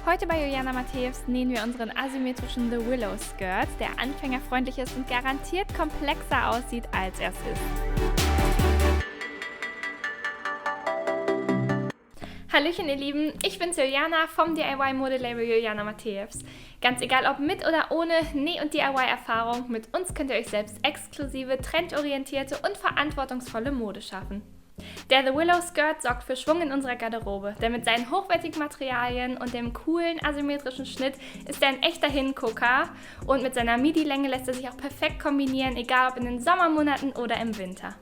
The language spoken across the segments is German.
Heute bei Juliana Matthäus nähen wir unseren asymmetrischen The Willow Skirt, der anfängerfreundlich ist und garantiert komplexer aussieht, als er es ist. Hallöchen ihr Lieben, ich bin's Juliana vom DIY-Modelabel Juliana Matthäus. Ganz egal ob mit oder ohne Näh- und DIY-Erfahrung, mit uns könnt ihr euch selbst exklusive, trendorientierte und verantwortungsvolle Mode schaffen. Der The Willow Skirt sorgt für Schwung in unserer Garderobe, denn mit seinen hochwertigen Materialien und dem coolen asymmetrischen Schnitt ist er ein echter Hingucker und mit seiner Midi-Länge lässt er sich auch perfekt kombinieren, egal ob in den Sommermonaten oder im Winter.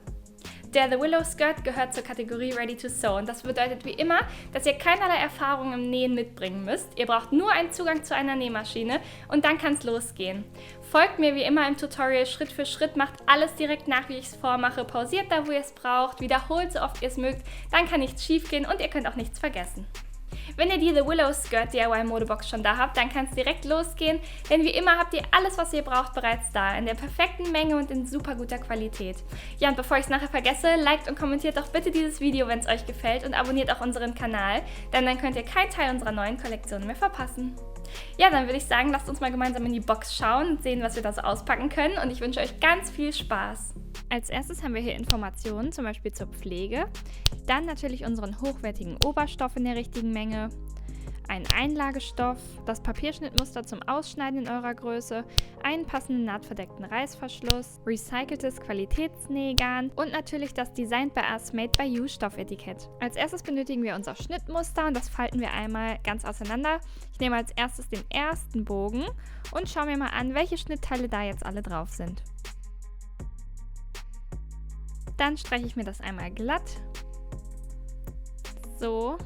Der The Willow Skirt gehört zur Kategorie Ready to Sew und das bedeutet wie immer, dass ihr keinerlei Erfahrung im Nähen mitbringen müsst. Ihr braucht nur einen Zugang zu einer Nähmaschine und dann kann es losgehen. Folgt mir wie immer im Tutorial Schritt für Schritt, macht alles direkt nach, wie ich es vormache, pausiert da, wo ihr es braucht, wiederholt so oft ihr es mögt, dann kann nichts schief gehen und ihr könnt auch nichts vergessen. Wenn ihr die The Willow Skirt DIY Modebox schon da habt, dann kann es direkt losgehen, denn wie immer habt ihr alles, was ihr braucht, bereits da, in der perfekten Menge und in super guter Qualität. Ja, und bevor ich es nachher vergesse, liked und kommentiert doch bitte dieses Video, wenn es euch gefällt und abonniert auch unseren Kanal, denn dann könnt ihr keinen Teil unserer neuen Kollektion mehr verpassen. Ja, dann würde ich sagen, lasst uns mal gemeinsam in die Box schauen und sehen, was wir da so auspacken können und ich wünsche euch ganz viel Spaß. Als erstes haben wir hier Informationen, zum Beispiel zur Pflege, dann natürlich unseren hochwertigen Oberstoff in der richtigen Menge, einen Einlagestoff, das Papierschnittmuster zum Ausschneiden in eurer Größe, einen passenden nahtverdeckten Reißverschluss, recyceltes Qualitätsnähgarn und natürlich das Designed by Us, Made by You Stoffetikett. Als erstes benötigen wir unser Schnittmuster und das falten wir einmal ganz auseinander. Ich nehme als erstes den ersten Bogen und schaue mir mal an, welche Schnittteile da jetzt alle drauf sind. Dann streiche ich mir das einmal glatt. So.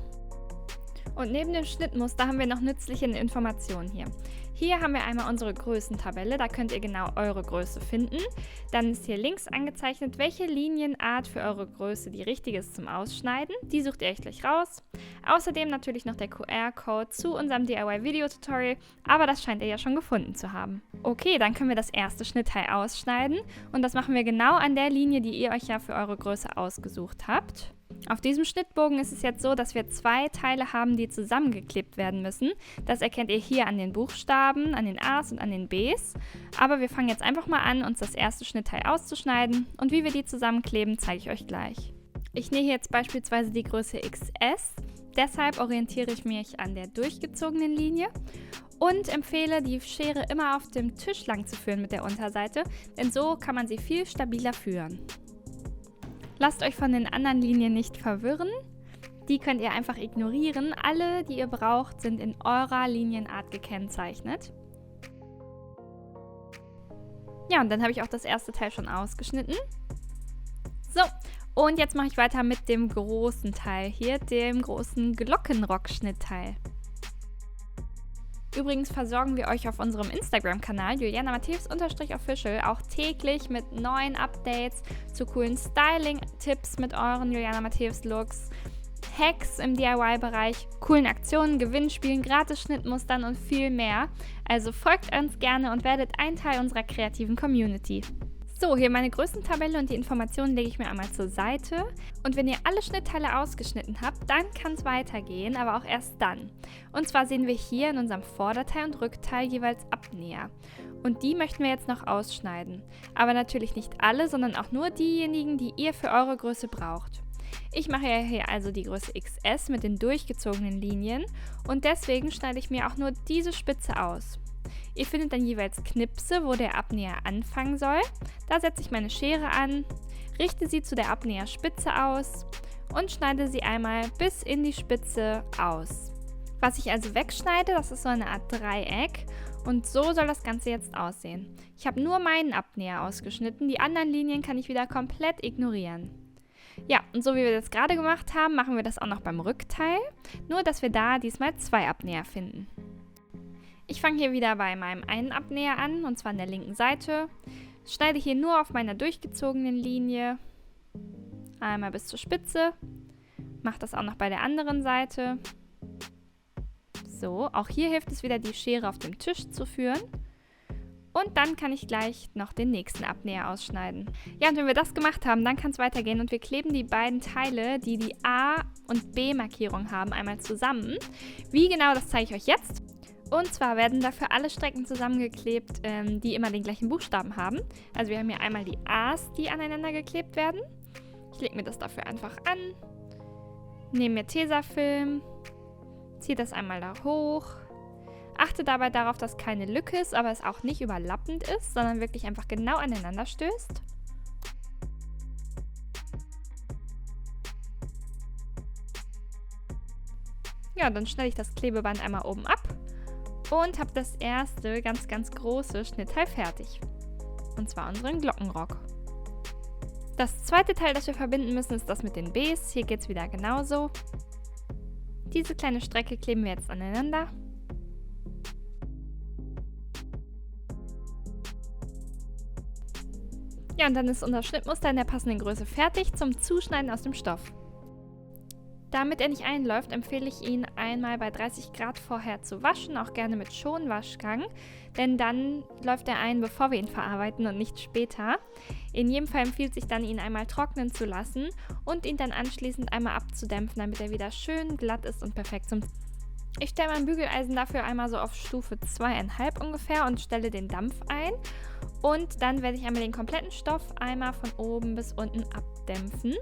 Und neben dem Schnittmuster haben wir noch nützliche Informationen hier. Hier haben wir einmal unsere Größentabelle, da könnt ihr genau eure Größe finden. Dann ist hier links angezeichnet, welche Linienart für eure Größe die richtige ist zum Ausschneiden. Die sucht ihr euch gleich raus. Außerdem natürlich noch der QR-Code zu unserem DIY-Video-Tutorial, aber das scheint ihr ja schon gefunden zu haben. Okay, dann können wir das erste Schnittteil ausschneiden und das machen wir genau an der Linie, die ihr euch ja für eure Größe ausgesucht habt. Auf diesem Schnittbogen ist es jetzt so, dass wir zwei Teile haben, die zusammengeklebt werden müssen. Das erkennt ihr hier an den Buchstaben, an den A's und an den B's. Aber wir fangen jetzt einfach mal an, uns das erste Schnittteil auszuschneiden. Und wie wir die zusammenkleben, zeige ich euch gleich. Ich nähe jetzt beispielsweise die Größe XS. Deshalb orientiere ich mich an der durchgezogenen Linie und empfehle, die Schere immer auf dem Tisch lang zu führen mit der Unterseite, denn so kann man sie viel stabiler führen. Lasst euch von den anderen Linien nicht verwirren. Die könnt ihr einfach ignorieren. Alle, die ihr braucht, sind in eurer Linienart gekennzeichnet. Ja, und dann habe ich auch das erste Teil schon ausgeschnitten. So, und jetzt mache ich weiter mit dem großen Teil hier, dem großen Glockenrock-Schnittteil. Übrigens versorgen wir euch auf unserem Instagram-Kanal Juliana Matthäus_official auch täglich mit neuen Updates zu coolen Styling-Tipps mit euren Juliana Matthäus-Looks, Hacks im DIY-Bereich, coolen Aktionen, Gewinnspielen, Gratis-Schnittmustern und viel mehr. Also folgt uns gerne und werdet ein Teil unserer kreativen Community. So, hier meine Größentabelle und die Informationen lege ich mir einmal zur Seite. Und wenn ihr alle Schnittteile ausgeschnitten habt, dann kann es weitergehen, aber auch erst dann. Und zwar sehen wir hier in unserem Vorderteil und Rückteil jeweils Abnäher. Und die möchten wir jetzt noch ausschneiden. Aber natürlich nicht alle, sondern auch nur diejenigen, die ihr für eure Größe braucht. Ich mache ja hier also die Größe XS mit den durchgezogenen Linien und deswegen schneide ich mir auch nur diese Spitze aus. Ihr findet dann jeweils Knipse, wo der Abnäher anfangen soll. Da setze ich meine Schere an, richte sie zu der Abnäherspitze aus und schneide sie einmal bis in die Spitze aus. Was ich also wegschneide, das ist so eine Art Dreieck und so soll das Ganze jetzt aussehen. Ich habe nur meinen Abnäher ausgeschnitten, die anderen Linien kann ich wieder komplett ignorieren. Ja, und so wie wir das gerade gemacht haben, machen wir das auch noch beim Rückteil, nur dass wir da diesmal zwei Abnäher finden. Ich fange hier wieder bei meinem einen Abnäher an, und zwar an der linken Seite. Schneide hier nur auf meiner durchgezogenen Linie, einmal bis zur Spitze. Mache das auch noch bei der anderen Seite. So, auch hier hilft es wieder, die Schere auf dem Tisch zu führen. Und dann kann ich gleich noch den nächsten Abnäher ausschneiden. Ja, und wenn wir das gemacht haben, dann kann es weitergehen und wir kleben die beiden Teile, die die A und B-Markierung haben, einmal zusammen. Wie genau, das zeige ich euch jetzt. Und zwar werden dafür alle Strecken zusammengeklebt, die immer den gleichen Buchstaben haben. Also wir haben hier einmal die A's, die aneinander geklebt werden. Ich lege mir das dafür einfach an, nehme mir Tesafilm, ziehe das einmal da hoch. Achte dabei darauf, dass keine Lücke ist, aber es auch nicht überlappend ist, sondern wirklich einfach genau aneinander stößt. Ja, dann schneide ich das Klebeband einmal oben ab und habe das erste ganz, ganz große Schnittteil fertig. Und zwar unseren Glockenrock. Das zweite Teil, das wir verbinden müssen, ist das mit den Bs. Hier geht es wieder genauso. Diese kleine Strecke kleben wir jetzt aneinander. Ja, und dann ist unser Schnittmuster in der passenden Größe fertig zum Zuschneiden aus dem Stoff. Damit er nicht einläuft, empfehle ich ihn einmal bei 30 Grad vorher zu waschen, auch gerne mit Schonwaschgang, denn dann läuft er ein, bevor wir ihn verarbeiten und nicht später. In jedem Fall empfiehlt sich dann, ihn einmal trocknen zu lassen und ihn dann anschließend einmal abzudämpfen, damit er wieder schön glatt ist und perfekt zum... Ich stelle mein Bügeleisen dafür einmal so auf Stufe 2,5 ungefähr und stelle den Dampf ein. Und dann werde ich einmal den kompletten Stoff einmal von oben bis unten abdämpfen.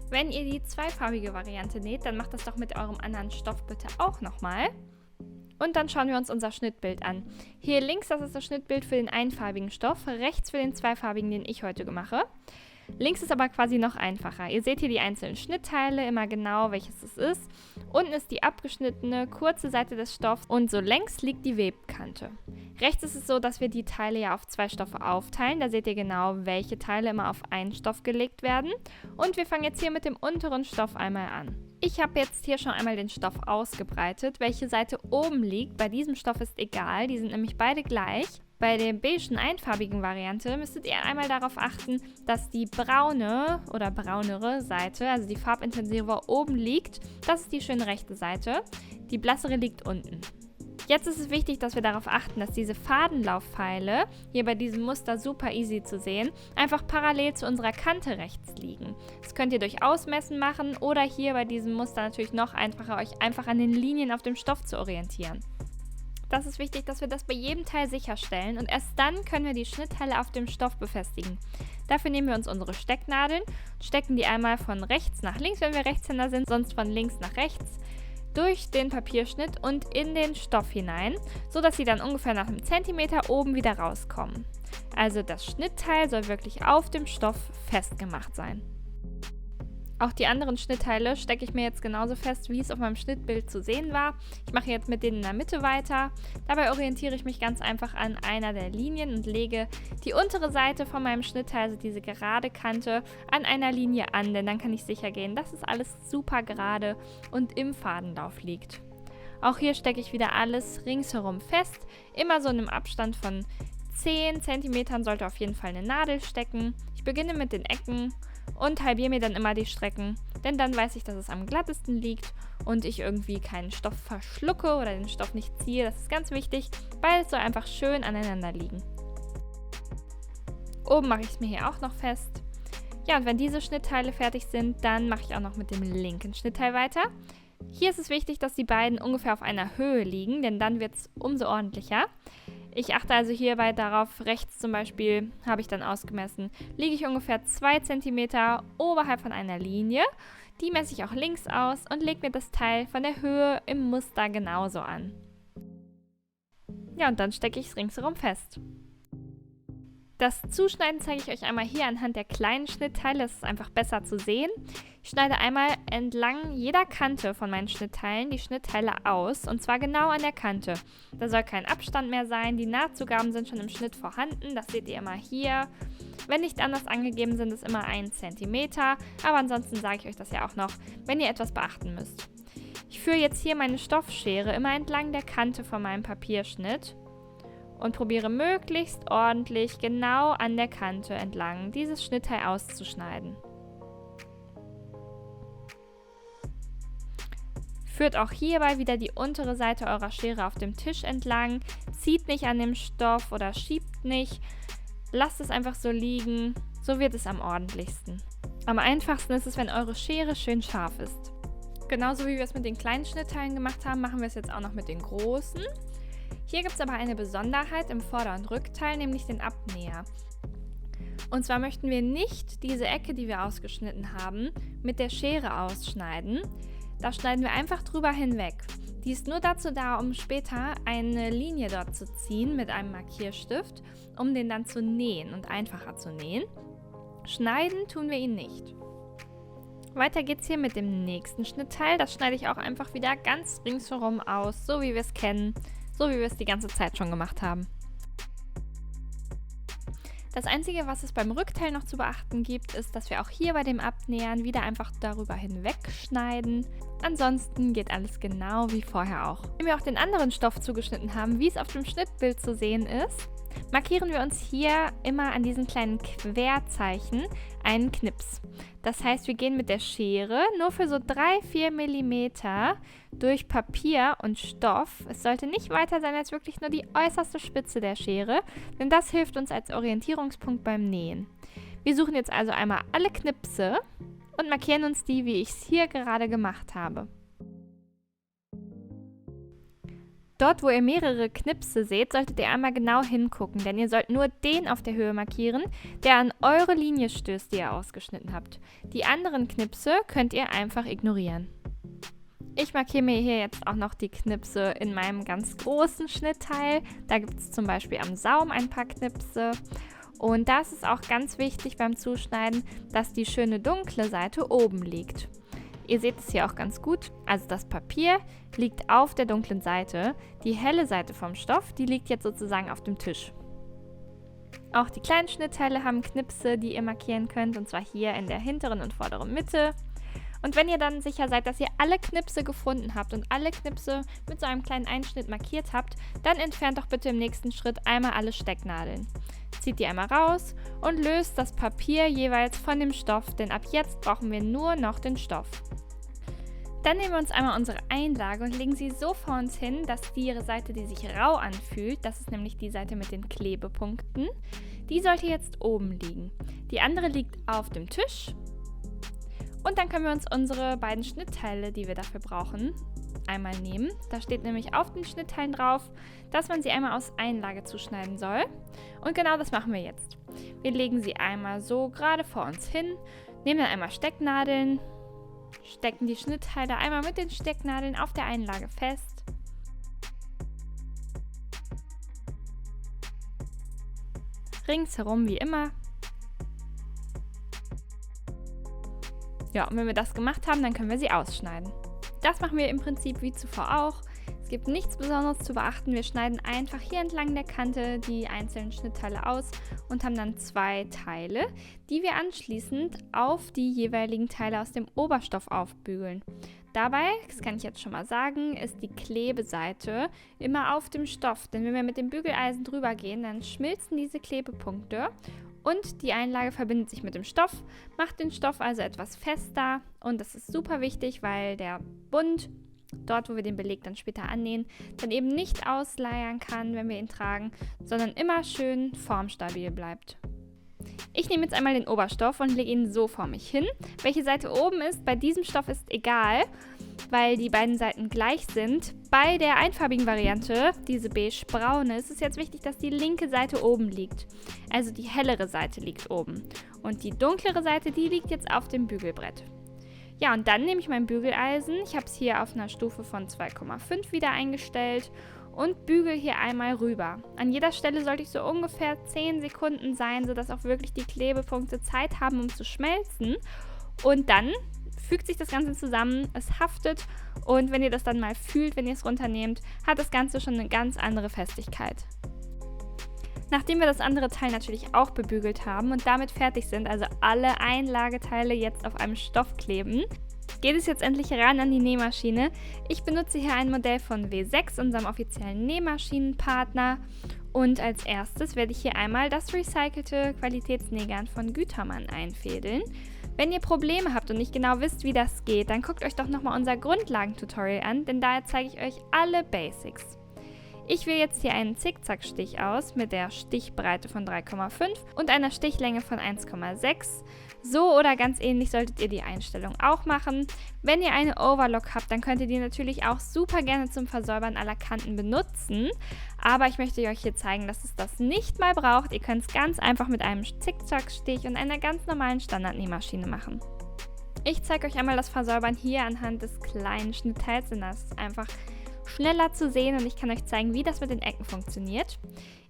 Wenn ihr die zweifarbige Variante näht, dann macht das doch mit eurem anderen Stoff bitte auch nochmal. Und dann schauen wir uns unser Schnittbild an. Hier links, das ist das Schnittbild für den einfarbigen Stoff, rechts für den zweifarbigen, den ich heute mache. Links ist aber quasi noch einfacher. Ihr seht hier die einzelnen Schnittteile, immer genau welches es ist. Unten ist die abgeschnittene, kurze Seite des Stoffs und so längs liegt die Webkante. Rechts ist es so, dass wir die Teile ja auf zwei Stoffe aufteilen. Da seht ihr genau, welche Teile immer auf einen Stoff gelegt werden. Und wir fangen jetzt hier mit dem unteren Stoff einmal an. Ich habe jetzt hier schon einmal den Stoff ausgebreitet. Welche Seite oben liegt, bei diesem Stoff ist egal, die sind nämlich beide gleich. Bei der beigen einfarbigen Variante müsstet ihr einmal darauf achten, dass die braune oder braunere Seite, also die farbintensiver oben liegt. Das ist die schöne rechte Seite. Die blassere liegt unten. Jetzt ist es wichtig, dass wir darauf achten, dass diese Fadenlaufpfeile, hier bei diesem Muster super easy zu sehen, einfach parallel zu unserer Kante rechts liegen. Das könnt ihr durch Ausmessen machen oder hier bei diesem Muster natürlich noch einfacher, euch einfach an den Linien auf dem Stoff zu orientieren. Das ist wichtig, dass wir das bei jedem Teil sicherstellen und erst dann können wir die Schnittteile auf dem Stoff befestigen. Dafür nehmen wir uns unsere Stecknadeln, stecken die einmal von rechts nach links, wenn wir Rechtshänder sind, sonst von links nach rechts, durch den Papierschnitt und in den Stoff hinein, sodass sie dann ungefähr nach einem Zentimeter oben wieder rauskommen. Also das Schnittteil soll wirklich auf dem Stoff festgemacht sein. Auch die anderen Schnittteile stecke ich mir jetzt genauso fest, wie es auf meinem Schnittbild zu sehen war. Ich mache jetzt mit denen in der Mitte weiter. Dabei orientiere ich mich ganz einfach an einer der Linien und lege die untere Seite von meinem Schnittteil, also diese gerade Kante, an einer Linie an, denn dann kann ich sicher gehen, dass es alles super gerade und im Fadenlauf liegt. Auch hier stecke ich wieder alles ringsherum fest, immer so in einem Abstand von 10 cm sollte auf jeden Fall eine Nadel stecken. Ich beginne mit den Ecken und halbiere mir dann immer die Strecken, denn dann weiß ich, dass es am glattesten liegt und ich irgendwie keinen Stoff verschlucke oder den Stoff nicht ziehe. Das ist ganz wichtig, weil es soll einfach schön aneinander liegen. Oben mache ich es mir hier auch noch fest. Ja, und wenn diese Schnittteile fertig sind, dann mache ich auch noch mit dem linken Schnittteil weiter. Hier ist es wichtig, dass die beiden ungefähr auf einer Höhe liegen, denn dann wird es umso ordentlicher. Ich achte also hierbei darauf, rechts zum Beispiel habe ich dann ausgemessen, liege ich ungefähr 2 cm oberhalb von einer Linie. Die messe ich auch links aus und lege mir das Teil von der Höhe im Muster genauso an. Ja, und dann stecke ich es ringsherum fest. Das Zuschneiden zeige ich euch einmal hier anhand der kleinen Schnittteile, das ist einfach besser zu sehen. Ich schneide einmal entlang jeder Kante von meinen Schnittteilen die Schnittteile aus, und zwar genau an der Kante. Da soll kein Abstand mehr sein, die Nahtzugaben sind schon im Schnitt vorhanden, das seht ihr immer hier. Wenn nicht anders angegeben sind, ist immer 1 cm, aber ansonsten sage ich euch das ja auch noch, wenn ihr etwas beachten müsst. Ich führe jetzt hier meine Stoffschere immer entlang der Kante von meinem Papierschnitt und probiere möglichst ordentlich genau an der Kante entlang dieses Schnittteil auszuschneiden. Führt auch hierbei wieder die untere Seite eurer Schere auf dem Tisch entlang, zieht nicht an dem Stoff oder schiebt nicht, lasst es einfach so liegen, so wird es am ordentlichsten. Am einfachsten ist es, wenn eure Schere schön scharf ist. Genauso wie wir es mit den kleinen Schnittteilen gemacht haben, machen wir es jetzt auch noch mit den großen. Hier gibt es aber eine Besonderheit im Vorder- und Rückteil, nämlich den Abnäher. Und zwar möchten wir nicht diese Ecke, die wir ausgeschnitten haben, mit der Schere ausschneiden. Da schneiden wir einfach drüber hinweg. Die ist nur dazu da, um später eine Linie dort zu ziehen mit einem Markierstift, um den dann zu nähen und einfacher zu nähen. Schneiden tun wir ihn nicht. Weiter geht's hier mit dem nächsten Schnittteil. Das schneide ich auch einfach wieder ganz ringsherum aus, so wie wir es kennen, so wie wir es die ganze Zeit schon gemacht haben. Das Einzige, was es beim Rückteil noch zu beachten gibt, ist, dass wir auch hier bei dem Abnähern wieder einfach darüber hinweg schneiden. Ansonsten geht alles genau wie vorher auch. Wenn wir auch den anderen Stoff zugeschnitten haben, wie es auf dem Schnittbild zu sehen ist, markieren wir uns hier immer an diesen kleinen Querzeichen einen Knips. Das heißt, wir gehen mit der Schere nur für so 3-4 mm durch Papier und Stoff. Es sollte nicht weiter sein als wirklich nur die äußerste Spitze der Schere, denn das hilft uns als Orientierungspunkt beim Nähen. Wir suchen jetzt also einmal alle Knipse und markieren uns die, wie ich es hier gerade gemacht habe. Dort, wo ihr mehrere Knipse seht, solltet ihr einmal genau hingucken, denn ihr sollt nur den auf der Höhe markieren, der an eure Linie stößt, die ihr ausgeschnitten habt. Die anderen Knipse könnt ihr einfach ignorieren. Ich markiere mir hier jetzt auch noch die Knipse in meinem ganz großen Schnittteil. Da gibt es zum Beispiel am Saum ein paar Knipse. Und da ist es auch ganz wichtig beim Zuschneiden, dass die schöne dunkle Seite oben liegt. Ihr seht es hier auch ganz gut, also das Papier liegt auf der dunklen Seite, die helle Seite vom Stoff, die liegt jetzt sozusagen auf dem Tisch. Auch die kleinen Schnittteile haben Knipse, die ihr markieren könnt, und zwar hier in der hinteren und vorderen Mitte. Und wenn ihr dann sicher seid, dass ihr alle Knipse gefunden habt und alle Knipse mit so einem kleinen Einschnitt markiert habt, dann entfernt doch bitte im nächsten Schritt einmal alle Stecknadeln. Zieht die einmal raus und löst das Papier jeweils von dem Stoff, denn ab jetzt brauchen wir nur noch den Stoff. Dann nehmen wir uns einmal unsere Einlage und legen sie so vor uns hin, dass die Seite, die sich rau anfühlt, das ist nämlich die Seite mit den Klebepunkten, die sollte jetzt oben liegen. Die andere liegt auf dem Tisch. Und dann können wir uns unsere beiden Schnittteile, die wir dafür brauchen, einmal nehmen. Da steht nämlich auf den Schnittteilen drauf, dass man sie einmal aus Einlage zuschneiden soll. Und genau das machen wir jetzt. Wir legen sie einmal so gerade vor uns hin, nehmen dann einmal Stecknadeln, stecken die Schnittteile einmal mit den Stecknadeln auf der Einlage fest. Ringsherum wie immer. Ja, und wenn wir das gemacht haben, dann können wir sie ausschneiden. Das machen wir im Prinzip wie zuvor auch. Es gibt nichts Besonderes zu beachten. Wir schneiden einfach hier entlang der Kante die einzelnen Schnittteile aus und haben dann 2 Teile, die wir anschließend auf die jeweiligen Teile aus dem Oberstoff aufbügeln. Dabei, das kann ich jetzt schon mal sagen, ist die Klebeseite immer auf dem Stoff, denn wenn wir mit dem Bügeleisen drüber gehen, dann schmilzen diese Klebepunkte und die Einlage verbindet sich mit dem Stoff, macht den Stoff also etwas fester und das ist super wichtig, weil der Bund, dort wo wir den Beleg dann später annähen, dann eben nicht ausleiern kann, wenn wir ihn tragen, sondern immer schön formstabil bleibt. Ich nehme jetzt einmal den Oberstoff und lege ihn so vor mich hin. Welche Seite oben ist, bei diesem Stoff ist egal, weil die beiden Seiten gleich sind. Bei der einfarbigen Variante, diese beige-braune, ist es jetzt wichtig, dass die linke Seite oben liegt. Also die hellere Seite liegt oben. Und die dunklere Seite, die liegt jetzt auf dem Bügelbrett. Ja, und dann nehme ich mein Bügeleisen. Ich habe es hier auf einer Stufe von 2,5 wieder eingestellt und bügel hier einmal rüber. An jeder Stelle sollte ich so ungefähr 10 Sekunden sein, sodass auch wirklich die Klebepunkte Zeit haben, um zu schmelzen. Und dann fügt sich das Ganze zusammen, es haftet und wenn ihr das dann mal fühlt, wenn ihr es runternehmt, hat das Ganze schon eine ganz andere Festigkeit. Nachdem wir das andere Teil natürlich auch bebügelt haben und damit fertig sind, also alle Einlageteile jetzt auf einem Stoff kleben, geht es jetzt endlich ran an die Nähmaschine. Ich benutze hier ein Modell von W6, unserem offiziellen Nähmaschinenpartner. Und als erstes werde ich hier einmal das recycelte Qualitätsnähgarn von Gütermann einfädeln. Wenn ihr Probleme habt und nicht genau wisst, wie das geht, dann guckt euch doch nochmal unser Grundlagentutorial an, denn daher zeige ich euch alle Basics. Ich wähle jetzt hier einen Zickzackstich aus mit der Stichbreite von 3,5 und einer Stichlänge von 1,6. So oder ganz ähnlich solltet ihr die Einstellung auch machen. Wenn ihr eine Overlock habt, dann könnt ihr die natürlich auch super gerne zum Versäubern aller Kanten benutzen. Aber ich möchte euch hier zeigen, dass es das nicht mal braucht. Ihr könnt es ganz einfach mit einem Zickzackstich und einer ganz normalen Standardnähmaschine machen. Ich zeige euch einmal das Versäubern hier anhand des kleinen Schnittteils, denn das ist einfach schneller zu sehen und ich kann euch zeigen, wie das mit den Ecken funktioniert.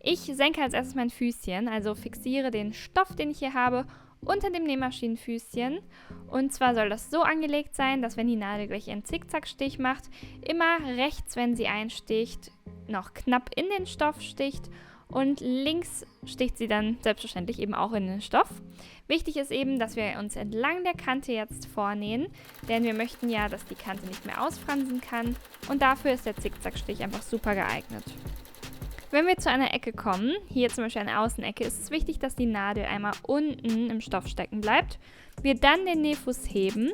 Ich senke als erstes mein Füßchen, also fixiere den Stoff, den ich hier habe, unter dem Nähmaschinenfüßchen. Und zwar soll das so angelegt sein, dass wenn die Nadel gleich ihren Zickzackstich macht, immer rechts, wenn sie einsticht, noch knapp in den Stoff sticht und links sticht sie dann selbstverständlich eben auch in den Stoff. Wichtig ist eben, dass wir uns entlang der Kante jetzt vornähen, denn wir möchten ja, dass die Kante nicht mehr ausfransen kann und dafür ist der Zickzackstich einfach super geeignet. Wenn wir zu einer Ecke kommen, hier zum Beispiel eine Außenecke, ist es wichtig, dass die Nadel einmal unten im Stoff stecken bleibt, wir dann den Nähfuß heben,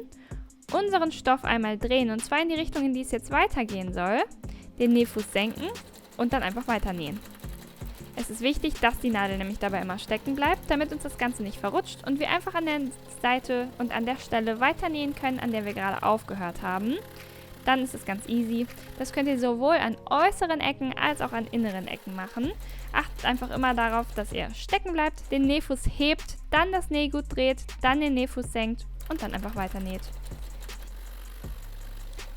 unseren Stoff einmal drehen und zwar in die Richtung, in die es jetzt weitergehen soll, den Nähfuß senken und dann einfach weiter nähen. Es ist wichtig, dass die Nadel nämlich dabei immer stecken bleibt, damit uns das Ganze nicht verrutscht und wir einfach an der Seite und an der Stelle weiter nähen können, an der wir gerade aufgehört haben. Dann ist es ganz easy. Das könnt ihr sowohl an äußeren Ecken als auch an inneren Ecken machen. Achtet einfach immer darauf, dass ihr stecken bleibt, den Nähfuß hebt, dann das Nähgut dreht, dann den Nähfuß senkt und dann einfach weiter näht.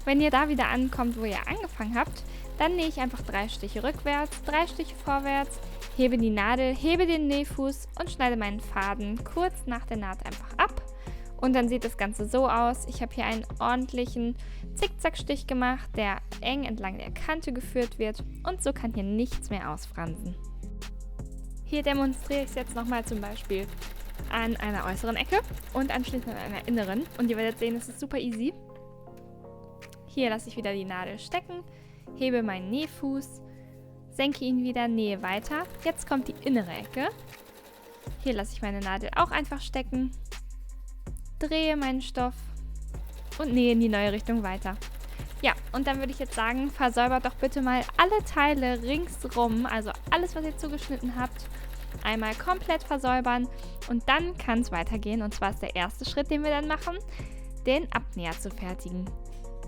Wenn ihr da wieder ankommt, wo ihr angefangen habt, dann nähe ich einfach 3 Stiche rückwärts, 3 Stiche vorwärts, hebe die Nadel, hebe den Nähfuß und schneide meinen Faden kurz nach der Naht einfach ab. Und dann sieht das Ganze so aus. Ich habe hier einen ordentlichen Zickzackstich gemacht, der eng entlang der Kante geführt wird und so kann hier nichts mehr ausfransen. Hier demonstriere ich es jetzt nochmal zum Beispiel an einer äußeren Ecke und anschließend an einer inneren und ihr werdet sehen, es ist super easy. Hier lasse ich wieder die Nadel stecken, hebe meinen Nähfuß, senke ihn wieder, nähe weiter. Jetzt kommt die innere Ecke. Hier lasse ich meine Nadel auch einfach stecken, drehe meinen Stoff und nähe in die neue Richtung weiter. Ja, und dann würde ich jetzt sagen, versäubert doch bitte mal alle Teile ringsrum, also alles, was ihr zugeschnitten habt, einmal komplett versäubern und dann kann es weitergehen. Und zwar ist der erste Schritt, den wir dann machen, den Abnäher zu fertigen.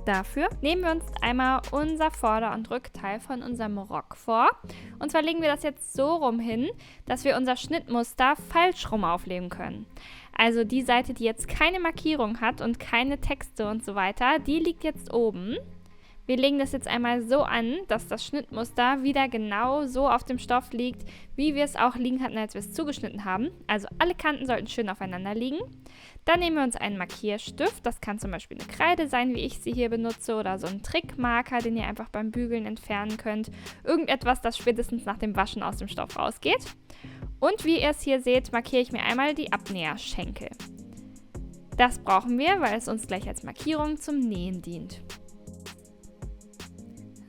Dafür nehmen wir uns einmal unser Vorder- und Rückteil von unserem Rock vor. Und zwar legen wir das jetzt so rum hin, dass wir unser Schnittmuster falsch rum auflegen können. Also die Seite, die jetzt keine Markierung hat und keine Texte und so weiter, die liegt jetzt oben. Wir legen das jetzt einmal so an, dass das Schnittmuster wieder genau so auf dem Stoff liegt, wie wir es auch liegen hatten, als wir es zugeschnitten haben. Also alle Kanten sollten schön aufeinander liegen. Dann nehmen wir uns einen Markierstift. Das kann zum Beispiel eine Kreide sein, wie ich sie hier benutze, oder so ein Trickmarker, den ihr einfach beim Bügeln entfernen könnt. Irgendetwas, das spätestens nach dem Waschen aus dem Stoff rausgeht. Und wie ihr es hier seht, markiere ich mir einmal die Abnäherschenkel. Das brauchen wir, weil es uns gleich als Markierung zum Nähen dient.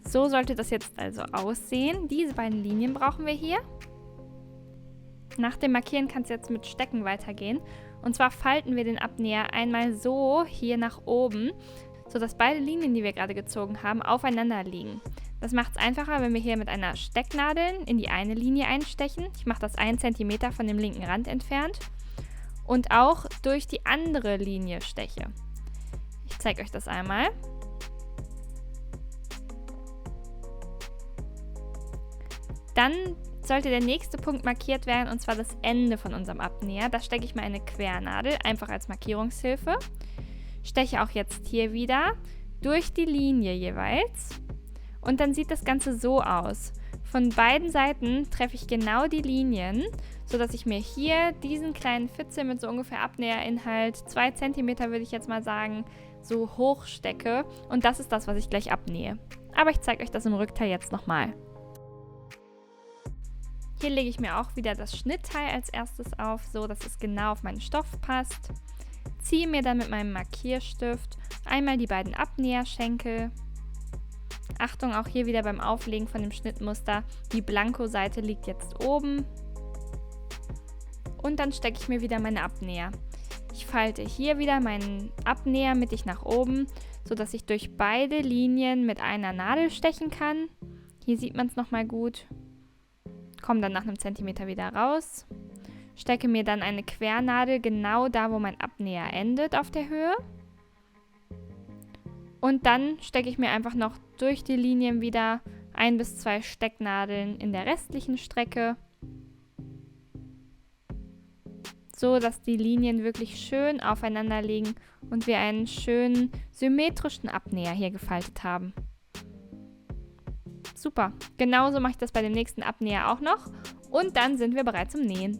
So sollte das jetzt also aussehen. Diese beiden Linien brauchen wir hier. Nach dem Markieren kann es jetzt mit Stecken weitergehen. Und zwar falten wir den Abnäher einmal so hier nach oben, sodass beide Linien, die wir gerade gezogen haben, aufeinander liegen. Das macht es einfacher, wenn wir hier mit einer Stecknadel in die eine Linie einstechen. Ich mache das 1 cm von dem linken Rand entfernt. Und auch durch die andere Linie steche. Ich zeige euch das einmal. Dann sollte der nächste Punkt markiert werden, und zwar das Ende von unserem Abnäher. Da stecke ich mal eine Quernadel, einfach als Markierungshilfe. Steche auch jetzt hier wieder durch die Linie jeweils. Und dann sieht das Ganze so aus. Von beiden Seiten treffe ich genau die Linien, sodass ich mir hier diesen kleinen Fitzel mit so ungefähr Abnäherinhalt, 2 cm würde ich jetzt mal sagen, so hoch stecke. Und das ist das, was ich gleich abnähe. Aber ich zeige euch das im Rückteil jetzt nochmal. Hier lege ich mir auch wieder das Schnittteil als erstes auf, so dass es genau auf meinen Stoff passt. Ziehe mir dann mit meinem Markierstift einmal die beiden Abnäherschenkel. Achtung, auch hier wieder beim Auflegen von dem Schnittmuster, die Blanko-Seite liegt jetzt oben. Und dann stecke ich mir wieder meine Abnäher. Ich falte hier wieder meinen Abnäher mittig nach oben, sodass ich durch beide Linien mit einer Nadel stechen kann. Hier sieht man es nochmal gut. Komme dann nach einem Zentimeter wieder raus, stecke mir dann eine Quernadel genau da, wo mein Abnäher endet auf der Höhe. Und dann stecke ich mir einfach noch durch die Linien wieder 1 bis 2 Stecknadeln in der restlichen Strecke, so dass die Linien wirklich schön aufeinander liegen und wir einen schönen symmetrischen Abnäher hier gefaltet haben. Super, genauso mache ich das bei dem nächsten Abnäher auch noch und dann sind wir bereit zum Nähen.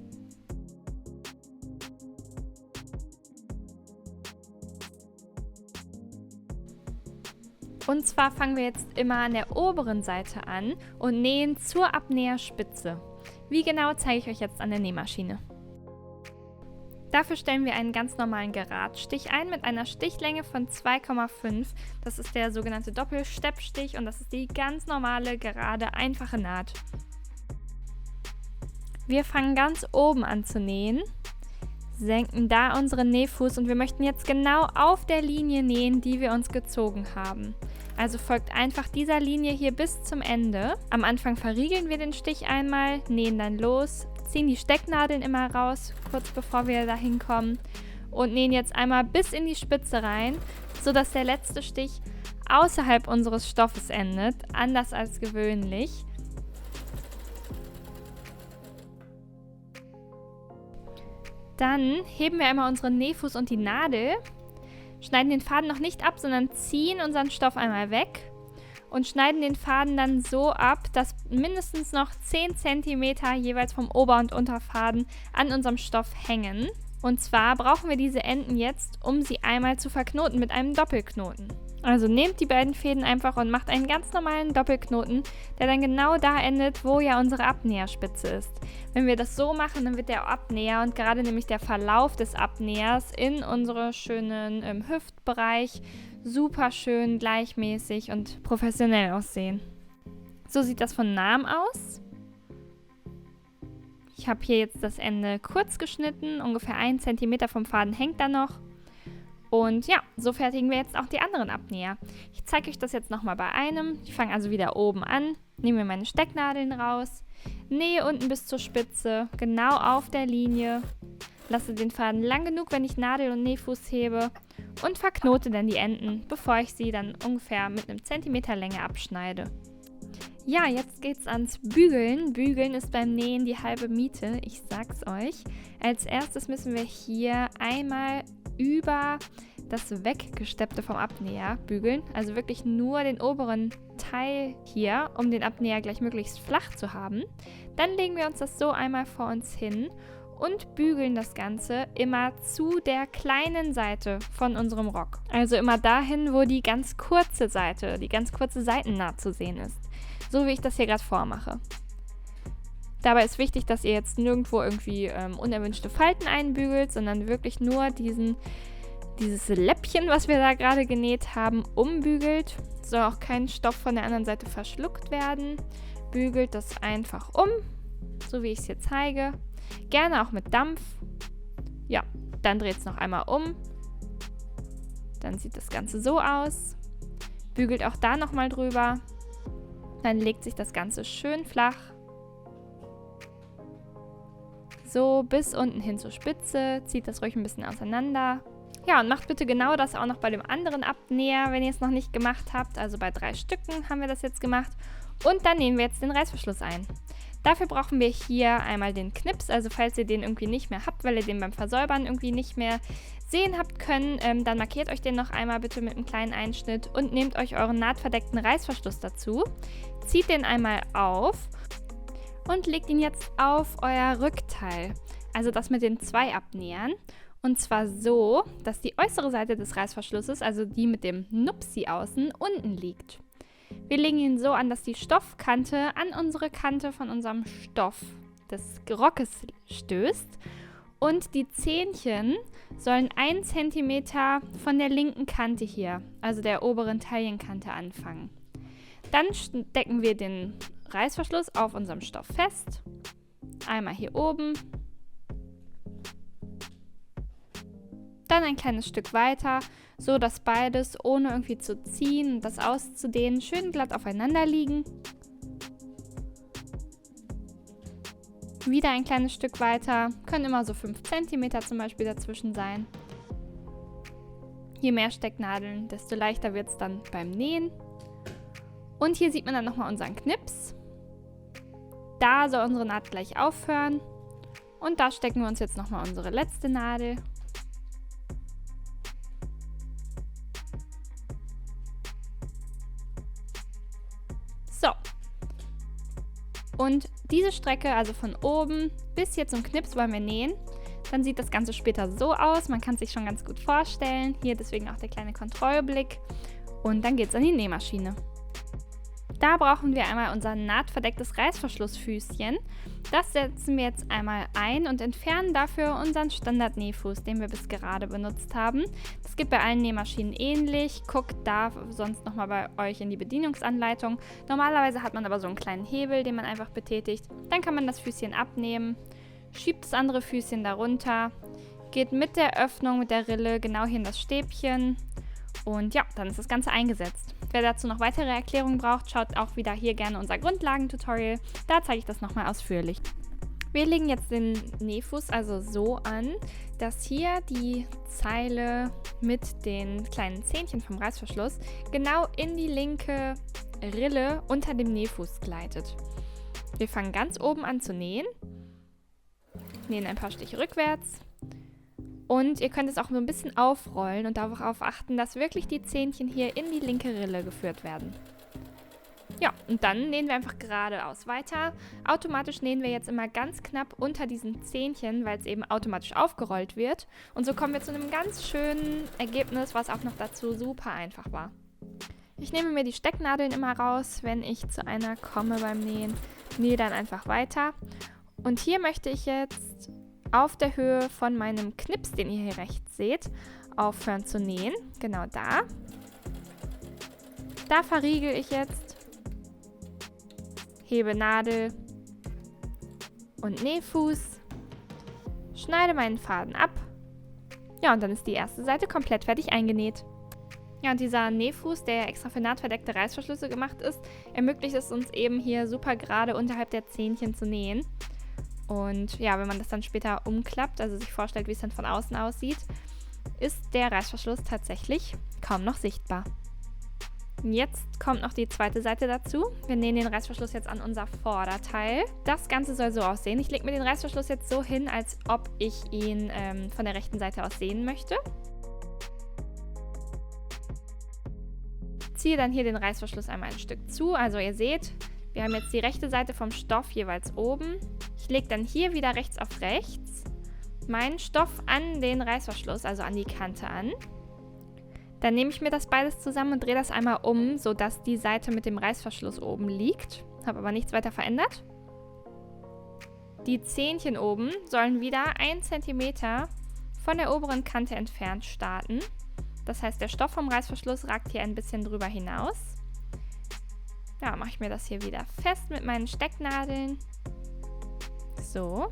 Und zwar fangen wir jetzt immer an der oberen Seite an und nähen zur Abnäherspitze. Wie genau, zeige ich euch jetzt an der Nähmaschine. Dafür stellen wir einen ganz normalen Geradstich ein mit einer Stichlänge von 2,5. Das ist der sogenannte Doppelsteppstich und das ist die ganz normale, gerade, einfache Naht. Wir fangen ganz oben an zu nähen, senken da unseren Nähfuß und wir möchten jetzt genau auf der Linie nähen, die wir uns gezogen haben. Also folgt einfach dieser Linie hier bis zum Ende. Am Anfang verriegeln wir den Stich einmal, nähen dann los, ziehen die Stecknadeln immer raus, kurz bevor wir da hinkommen und nähen jetzt einmal bis in die Spitze rein, sodass der letzte Stich außerhalb unseres Stoffes endet, anders als gewöhnlich. Dann heben wir einmal unseren Nähfuß und die Nadel, schneiden den Faden noch nicht ab, sondern ziehen unseren Stoff einmal weg und schneiden den Faden dann so ab, dass mindestens noch 10 cm jeweils vom Ober- und Unterfaden an unserem Stoff hängen. Und zwar brauchen wir diese Enden jetzt, um sie einmal zu verknoten mit einem Doppelknoten. Also nehmt die beiden Fäden einfach und macht einen ganz normalen Doppelknoten, der dann genau da endet, wo ja unsere Abnäherspitze ist. Wenn wir das so machen, dann wird der Abnäher und gerade nämlich der Verlauf des Abnähers in unseren schönen Hüftbereich super schön, gleichmäßig und professionell aussehen. So sieht das von nahem aus. Ich habe hier jetzt das Ende kurz geschnitten, ungefähr 1 cm vom Faden hängt da noch. Und ja, so fertigen wir jetzt auch die anderen Abnäher. Ich zeige euch das jetzt nochmal bei einem. Ich fange also wieder oben an, nehme mir meine Stecknadeln raus, nähe unten bis zur Spitze, genau auf der Linie, lasse den Faden lang genug, wenn ich Nadel und Nähfuß hebe und verknote dann die Enden, bevor ich sie dann ungefähr mit einem Zentimeter Länge abschneide. Ja, jetzt geht's ans Bügeln. Bügeln ist beim Nähen die halbe Miete, ich sag's euch. Als erstes müssen wir hier einmal über das Weggesteppte vom Abnäher bügeln, also wirklich nur den oberen Teil hier, um den Abnäher gleich möglichst flach zu haben. Dann legen wir uns das so einmal vor uns hin und bügeln das Ganze immer zu der kleinen Seite von unserem Rock. Also immer dahin, wo die ganz kurze Seite, die ganz kurze Seitennaht zu sehen ist. So wie ich das hier gerade vormache. Dabei ist wichtig, dass ihr jetzt nirgendwo irgendwie unerwünschte Falten einbügelt, sondern wirklich nur dieses Läppchen, was wir da gerade genäht haben, umbügelt. Soll auch kein Stoff von der anderen Seite verschluckt werden. Bügelt das einfach um, so wie ich es hier zeige. Gerne auch mit Dampf. Ja, dann dreht es noch einmal um. Dann sieht das Ganze so aus. Bügelt auch da nochmal drüber. Dann legt sich das Ganze schön flach. So, bis unten hin zur Spitze. Zieht das ruhig ein bisschen auseinander. Ja, und macht bitte genau das auch noch bei dem anderen Abnäher, wenn ihr es noch nicht gemacht habt. Also bei 3 Stücken haben wir das jetzt gemacht. Und dann nähen wir jetzt den Reißverschluss ein. Dafür brauchen wir hier einmal den Knips, also falls ihr den irgendwie nicht mehr habt, weil ihr den beim Versäubern irgendwie nicht mehr sehen habt können, dann markiert euch den noch einmal bitte mit einem kleinen Einschnitt und nehmt euch euren nahtverdeckten Reißverschluss dazu. Zieht den einmal auf und legt ihn jetzt auf euer Rückteil, also das mit den 2 Abnähern. Und zwar so, dass die äußere Seite des Reißverschlusses, also die mit dem Nupsi außen, unten liegt. Wir legen ihn so an, dass die Stoffkante an unsere Kante von unserem Stoff des Rockes stößt und die Zähnchen sollen 1 cm von der linken Kante hier, also der oberen Taillenkante, anfangen. Dann stecken wir den Reißverschluss auf unserem Stoff fest, einmal hier oben, dann ein kleines Stück weiter, so dass beides, ohne irgendwie zu ziehen und das auszudehnen, schön glatt aufeinander liegen. Wieder ein kleines Stück weiter. Können immer so 5 cm zum Beispiel dazwischen sein. Je mehr Stecknadeln, desto leichter wird es dann beim Nähen. Und hier sieht man dann nochmal unseren Knips. Da soll unsere Naht gleich aufhören. Und da stecken wir uns jetzt nochmal unsere letzte Nadel. So. Und diese Strecke, also von oben bis hier zum Knips, wollen wir nähen. Dann sieht das Ganze später so aus. Man kann es sich schon ganz gut vorstellen. Hier deswegen auch der kleine Kontrollblick. Und dann geht es an die Nähmaschine. Da brauchen wir einmal unser nahtverdecktes Reißverschlussfüßchen. Das setzen wir jetzt einmal ein und entfernen dafür unseren Standardnähfuß, den wir bis gerade benutzt haben. Das geht bei allen Nähmaschinen ähnlich. Guckt da sonst nochmal bei euch in die Bedienungsanleitung. Normalerweise hat man aber so einen kleinen Hebel, den man einfach betätigt. Dann kann man das Füßchen abnehmen, schiebt das andere Füßchen darunter, geht mit der Öffnung, mit der Rille genau hier in das Stäbchen und ja, dann ist das Ganze eingesetzt. Wer dazu noch weitere Erklärungen braucht, schaut auch wieder hier gerne unser Grundlagentutorial. Da zeige ich das nochmal ausführlich. Wir legen jetzt den Nähfuß also so an, dass hier die Zeile mit den kleinen Zähnchen vom Reißverschluss genau in die linke Rille unter dem Nähfuß gleitet. Wir fangen ganz oben an zu nähen, nähen ein paar Stiche rückwärts. Und ihr könnt es auch so ein bisschen aufrollen und darauf achten, dass wirklich die Zähnchen hier in die linke Rille geführt werden. Ja, und dann nähen wir einfach geradeaus weiter. Automatisch nähen wir jetzt immer ganz knapp unter diesen Zähnchen, weil es eben automatisch aufgerollt wird. Und so kommen wir zu einem ganz schönen Ergebnis, was auch noch dazu super einfach war. Ich nehme mir die Stecknadeln immer raus, wenn ich zu einer komme beim Nähen. Nähe dann einfach weiter. Und hier möchte ich jetzt auf der Höhe von meinem Knips, den ihr hier rechts seht, aufhören zu nähen. Genau da. Da verriegel ich jetzt, hebe Nadel und Nähfuß, schneide meinen Faden ab. Ja, und dann ist die erste Seite komplett fertig eingenäht. Ja, und dieser Nähfuß, der extra für nahtverdeckte Reißverschlüsse gemacht ist, ermöglicht es uns eben hier super gerade unterhalb der Zähnchen zu nähen. Und ja, wenn man das dann später umklappt, also sich vorstellt, wie es dann von außen aussieht, ist der Reißverschluss tatsächlich kaum noch sichtbar. Jetzt kommt noch die zweite Seite dazu. Wir nähen den Reißverschluss jetzt an unser Vorderteil. Das Ganze soll so aussehen. Ich lege mir den Reißverschluss jetzt so hin, als ob ich ihn von der rechten Seite aus sehen möchte. Ziehe dann hier den Reißverschluss einmal ein Stück zu. Also ihr seht, wir haben jetzt die rechte Seite vom Stoff jeweils oben. Ich lege dann hier wieder rechts auf rechts meinen Stoff an den Reißverschluss, also an die Kante an. Dann nehme ich mir das beides zusammen und drehe das einmal um, sodass die Seite mit dem Reißverschluss oben liegt. Habe aber nichts weiter verändert. Die Zähnchen oben sollen wieder 1 cm von der oberen Kante entfernt starten. Das heißt, der Stoff vom Reißverschluss ragt hier ein bisschen drüber hinaus. Ja, mache ich mir das hier wieder fest mit meinen Stecknadeln. So.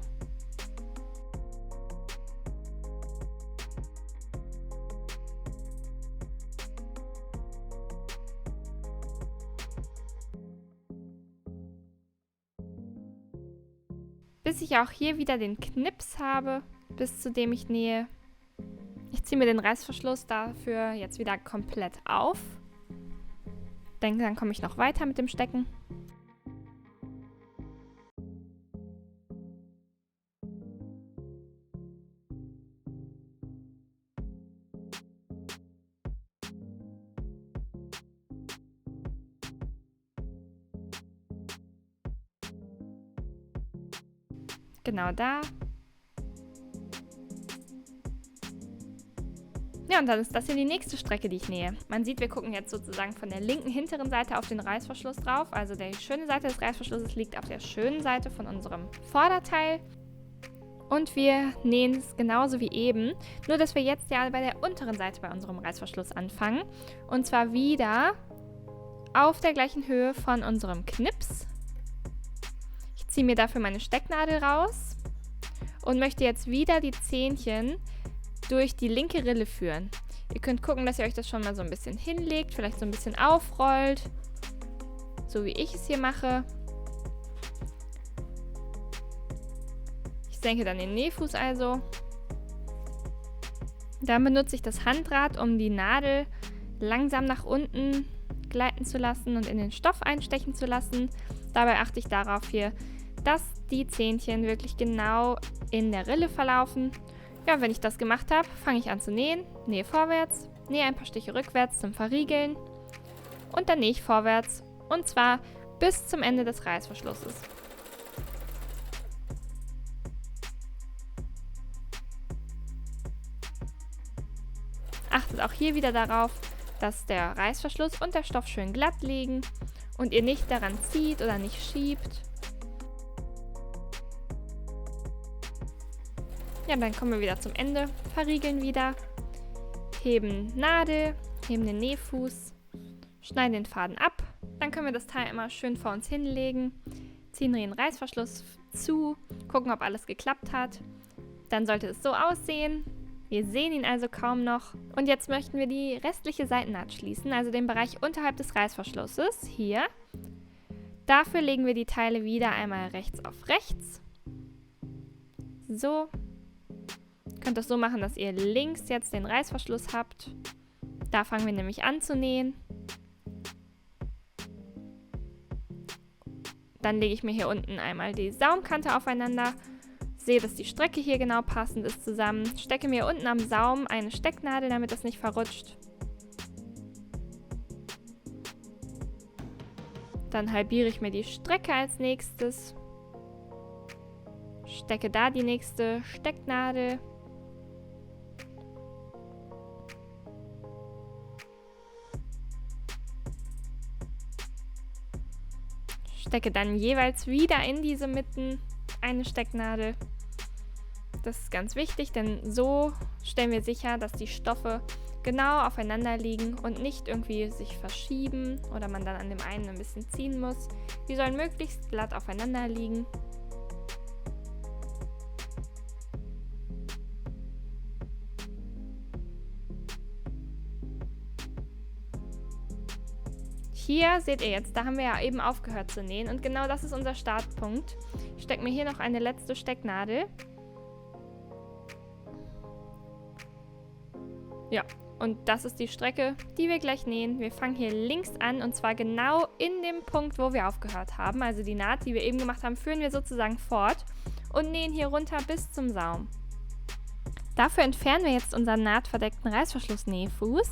Bis ich auch hier wieder den Knips habe, bis zu dem ich nähe. Ich ziehe mir den Reißverschluss dafür jetzt wieder komplett auf. Denke, dann komme ich noch weiter mit dem Stecken. Genau da. Ja, und dann ist das hier die nächste Strecke, die ich nähe. Man sieht, wir gucken jetzt sozusagen von der linken hinteren Seite auf den Reißverschluss drauf. Also die schöne Seite des Reißverschlusses liegt auf der schönen Seite von unserem Vorderteil. Und wir nähen es genauso wie eben, nur dass wir jetzt ja bei der unteren Seite bei unserem Reißverschluss anfangen. Und zwar wieder auf der gleichen Höhe von unserem Knips. Ich ziehe mir dafür meine Stecknadel raus und möchte jetzt wieder die Zähnchen durch die linke Rille führen. Ihr könnt gucken, dass ihr euch das schon mal so ein bisschen hinlegt, vielleicht so ein bisschen aufrollt, so wie ich es hier mache. senke dann den Nähfuß also. Dann benutze ich das Handrad, um die Nadel langsam nach unten gleiten zu lassen und in den Stoff einstechen zu lassen. Dabei achte ich darauf hier, dass die Zähnchen wirklich genau in der Rille verlaufen. Ja, wenn ich das gemacht habe, fange ich an zu nähen. Nähe vorwärts, nähe ein paar Stiche rückwärts zum Verriegeln und dann nähe ich vorwärts und zwar bis zum Ende des Reißverschlusses. Achtet auch hier wieder darauf, dass der Reißverschluss und der Stoff schön glatt liegen und ihr nicht daran zieht oder nicht schiebt. Ja, dann kommen wir wieder zum Ende, verriegeln wieder, heben Nadel, heben den Nähfuß, schneiden den Faden ab. Dann können wir das Teil immer schön vor uns hinlegen, ziehen den Reißverschluss zu, gucken, ob alles geklappt hat. Dann sollte es so aussehen. Wir sehen ihn also kaum noch. Und jetzt möchten wir die restliche Seitennaht schließen, also den Bereich unterhalb des Reißverschlusses, hier. Dafür legen wir die Teile wieder einmal rechts auf rechts. So. Ihr könnt das so machen, dass ihr links jetzt den Reißverschluss habt. Da fangen wir nämlich an zu nähen. Dann lege ich mir hier unten einmal die Saumkante aufeinander. Sehe, dass die Strecke hier genau passend ist zusammen. Stecke mir unten am Saum eine Stecknadel, damit das nicht verrutscht. Dann halbiere ich mir die Strecke als nächstes. Stecke da die nächste Stecknadel. Stecke dann jeweils wieder in diese Mitten eine Stecknadel. Das ist ganz wichtig, denn so stellen wir sicher, dass die Stoffe genau aufeinander liegen und nicht irgendwie sich verschieben oder man dann an dem einen ein bisschen ziehen muss. Die sollen möglichst glatt aufeinander liegen. Hier seht ihr jetzt, da haben wir ja eben aufgehört zu nähen und genau das ist unser Startpunkt. Ich stecke mir hier noch eine letzte Stecknadel. Ja, und das ist die Strecke, die wir gleich nähen. Wir fangen hier links an und zwar genau in dem Punkt, wo wir aufgehört haben. Also die Naht, die wir eben gemacht haben, führen wir sozusagen fort und nähen hier runter bis zum Saum. Dafür entfernen wir jetzt unseren nahtverdeckten Reißverschlussnähfuß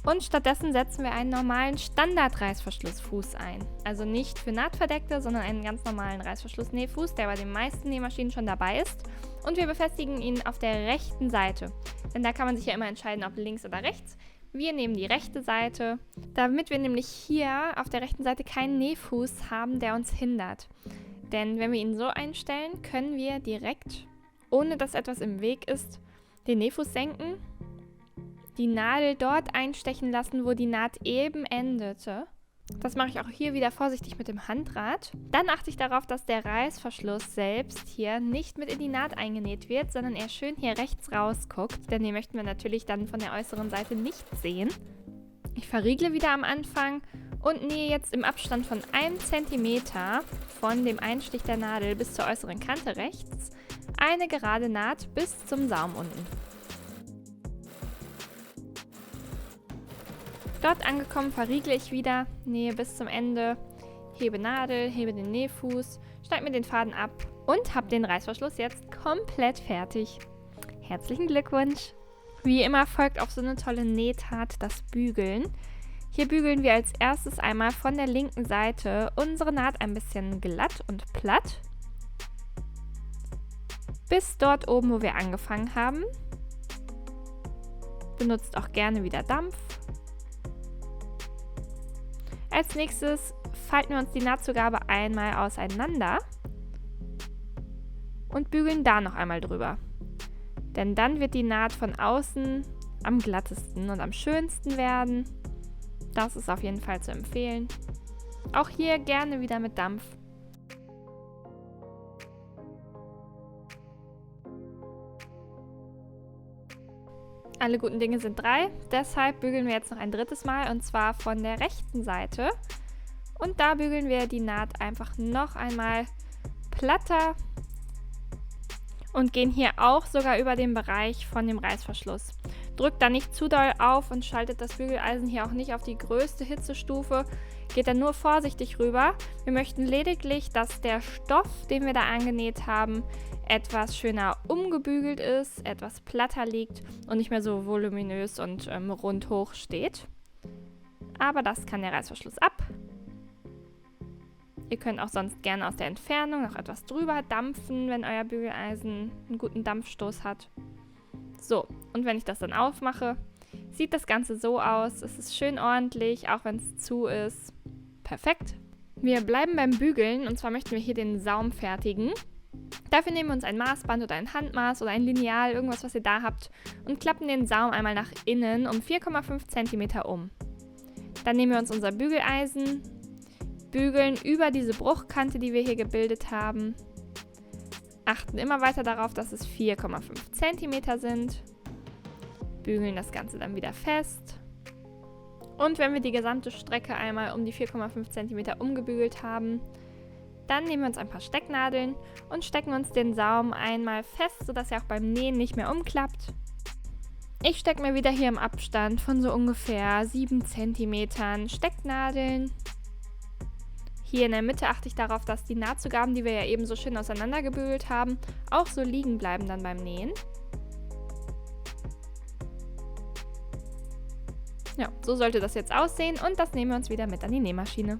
und stattdessen setzen wir einen normalen Standard-Reißverschlussfuß ein. Also nicht für nahtverdeckte, sondern einen ganz normalen Reißverschlussnähfuß, der bei den meisten Nähmaschinen schon dabei ist. Und wir befestigen ihn auf der rechten Seite. Denn da kann man sich ja immer entscheiden, ob links oder rechts. Wir nehmen die rechte Seite, damit wir nämlich hier auf der rechten Seite keinen Nähfuß haben, der uns hindert. Denn wenn wir ihn so einstellen, können wir direkt, ohne dass etwas im Weg ist, den Nähfuß senken, die Nadel dort einstechen lassen, wo die Naht eben endete. Das mache ich auch hier wieder vorsichtig mit dem Handrad. Dann achte ich darauf, dass der Reißverschluss selbst hier nicht mit in die Naht eingenäht wird, sondern er schön hier rechts rausguckt, denn den möchten wir natürlich dann von der äußeren Seite nicht sehen. Ich verriegle wieder am Anfang und nähe jetzt im Abstand von 1 cm von dem Einstich der Nadel bis zur äußeren Kante rechts eine gerade Naht bis zum Saum unten. Dort angekommen verriegle ich wieder, nähe bis zum Ende, hebe Nadel, hebe den Nähfuß, schneide mir den Faden ab und habe den Reißverschluss jetzt komplett fertig. Herzlichen Glückwunsch! Wie immer folgt auf so eine tolle Nähtat das Bügeln. Hier bügeln wir als erstes einmal von der linken Seite unsere Naht ein bisschen glatt und platt, bis dort oben, wo wir angefangen haben. Benutzt auch gerne wieder Dampf. Als nächstes falten wir uns die Nahtzugabe einmal auseinander und bügeln da noch einmal drüber. Denn dann wird die Naht von außen am glattesten und am schönsten werden. Das ist auf jeden Fall zu empfehlen. Auch hier gerne wieder mit Dampf. Alle guten Dinge sind 3, deshalb bügeln wir jetzt noch ein drittes Mal und zwar von der rechten Seite. Und da bügeln wir die Naht einfach noch einmal platter und gehen hier auch sogar über den Bereich von dem Reißverschluss. Drückt da nicht zu doll auf und schaltet das Bügeleisen hier auch nicht auf die größte Hitzestufe. Geht dann nur vorsichtig rüber. Wir möchten lediglich, dass der Stoff, den wir da angenäht haben, etwas schöner umgebügelt ist, etwas platter liegt und nicht mehr so voluminös und rund hoch steht. Aber das kann der Reißverschluss ab. Ihr könnt auch sonst gerne aus der Entfernung noch etwas drüber dampfen, wenn euer Bügeleisen einen guten Dampfstoß hat. So, und wenn ich das dann aufmache, sieht das Ganze so aus. Es ist schön ordentlich, auch wenn es zu ist. Perfekt. Wir bleiben beim Bügeln und zwar möchten wir hier den Saum fertigen. Dafür nehmen wir uns ein Maßband oder ein Handmaß oder ein Lineal, irgendwas, was ihr da habt, und klappen den Saum einmal nach innen um 4,5 cm um. Dann nehmen wir uns unser Bügeleisen, bügeln über diese Bruchkante, die wir hier gebildet haben. Achten immer weiter darauf, dass es 4,5 cm sind. Bügeln das Ganze dann wieder fest. Und wenn wir die gesamte Strecke einmal um die 4,5 cm umgebügelt haben, dann nehmen wir uns ein paar Stecknadeln und stecken uns den Saum einmal fest, sodass er auch beim Nähen nicht mehr umklappt. Ich stecke mir wieder hier im Abstand von so ungefähr 7 cm Stecknadeln. Hier in der Mitte achte ich darauf, dass die Nahtzugaben, die wir ja eben so schön auseinandergebügelt haben, auch so liegen bleiben dann beim Nähen. Ja, so sollte das jetzt aussehen und das nehmen wir uns wieder mit an die Nähmaschine.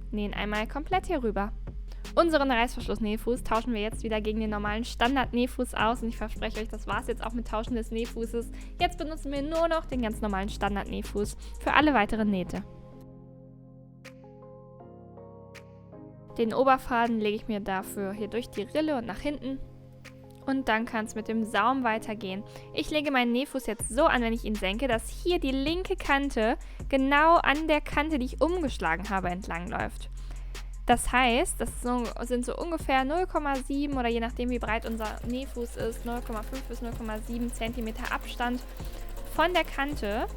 Nähen einmal komplett hier rüber. Unseren Reißverschluss-Nähfuß tauschen wir jetzt wieder gegen den normalen Standard-Nähfuß aus und ich verspreche euch, das war es jetzt auch mit Tauschen des Nähfußes. Jetzt benutzen wir nur noch den ganz normalen Standard-Nähfuß für alle weiteren Nähte. Den Oberfaden lege ich mir dafür hier durch die Rille und nach hinten. Und dann kann es mit dem Saum weitergehen. Ich lege meinen Nähfuß jetzt so an, wenn ich ihn senke, dass hier die linke Kante genau an der Kante, die ich umgeschlagen habe, entlang läuft. Das heißt, das sind so ungefähr 0,7 oder je nachdem wie breit unser Nähfuß ist, 0,5 bis 0,7 cm Abstand von der Kante.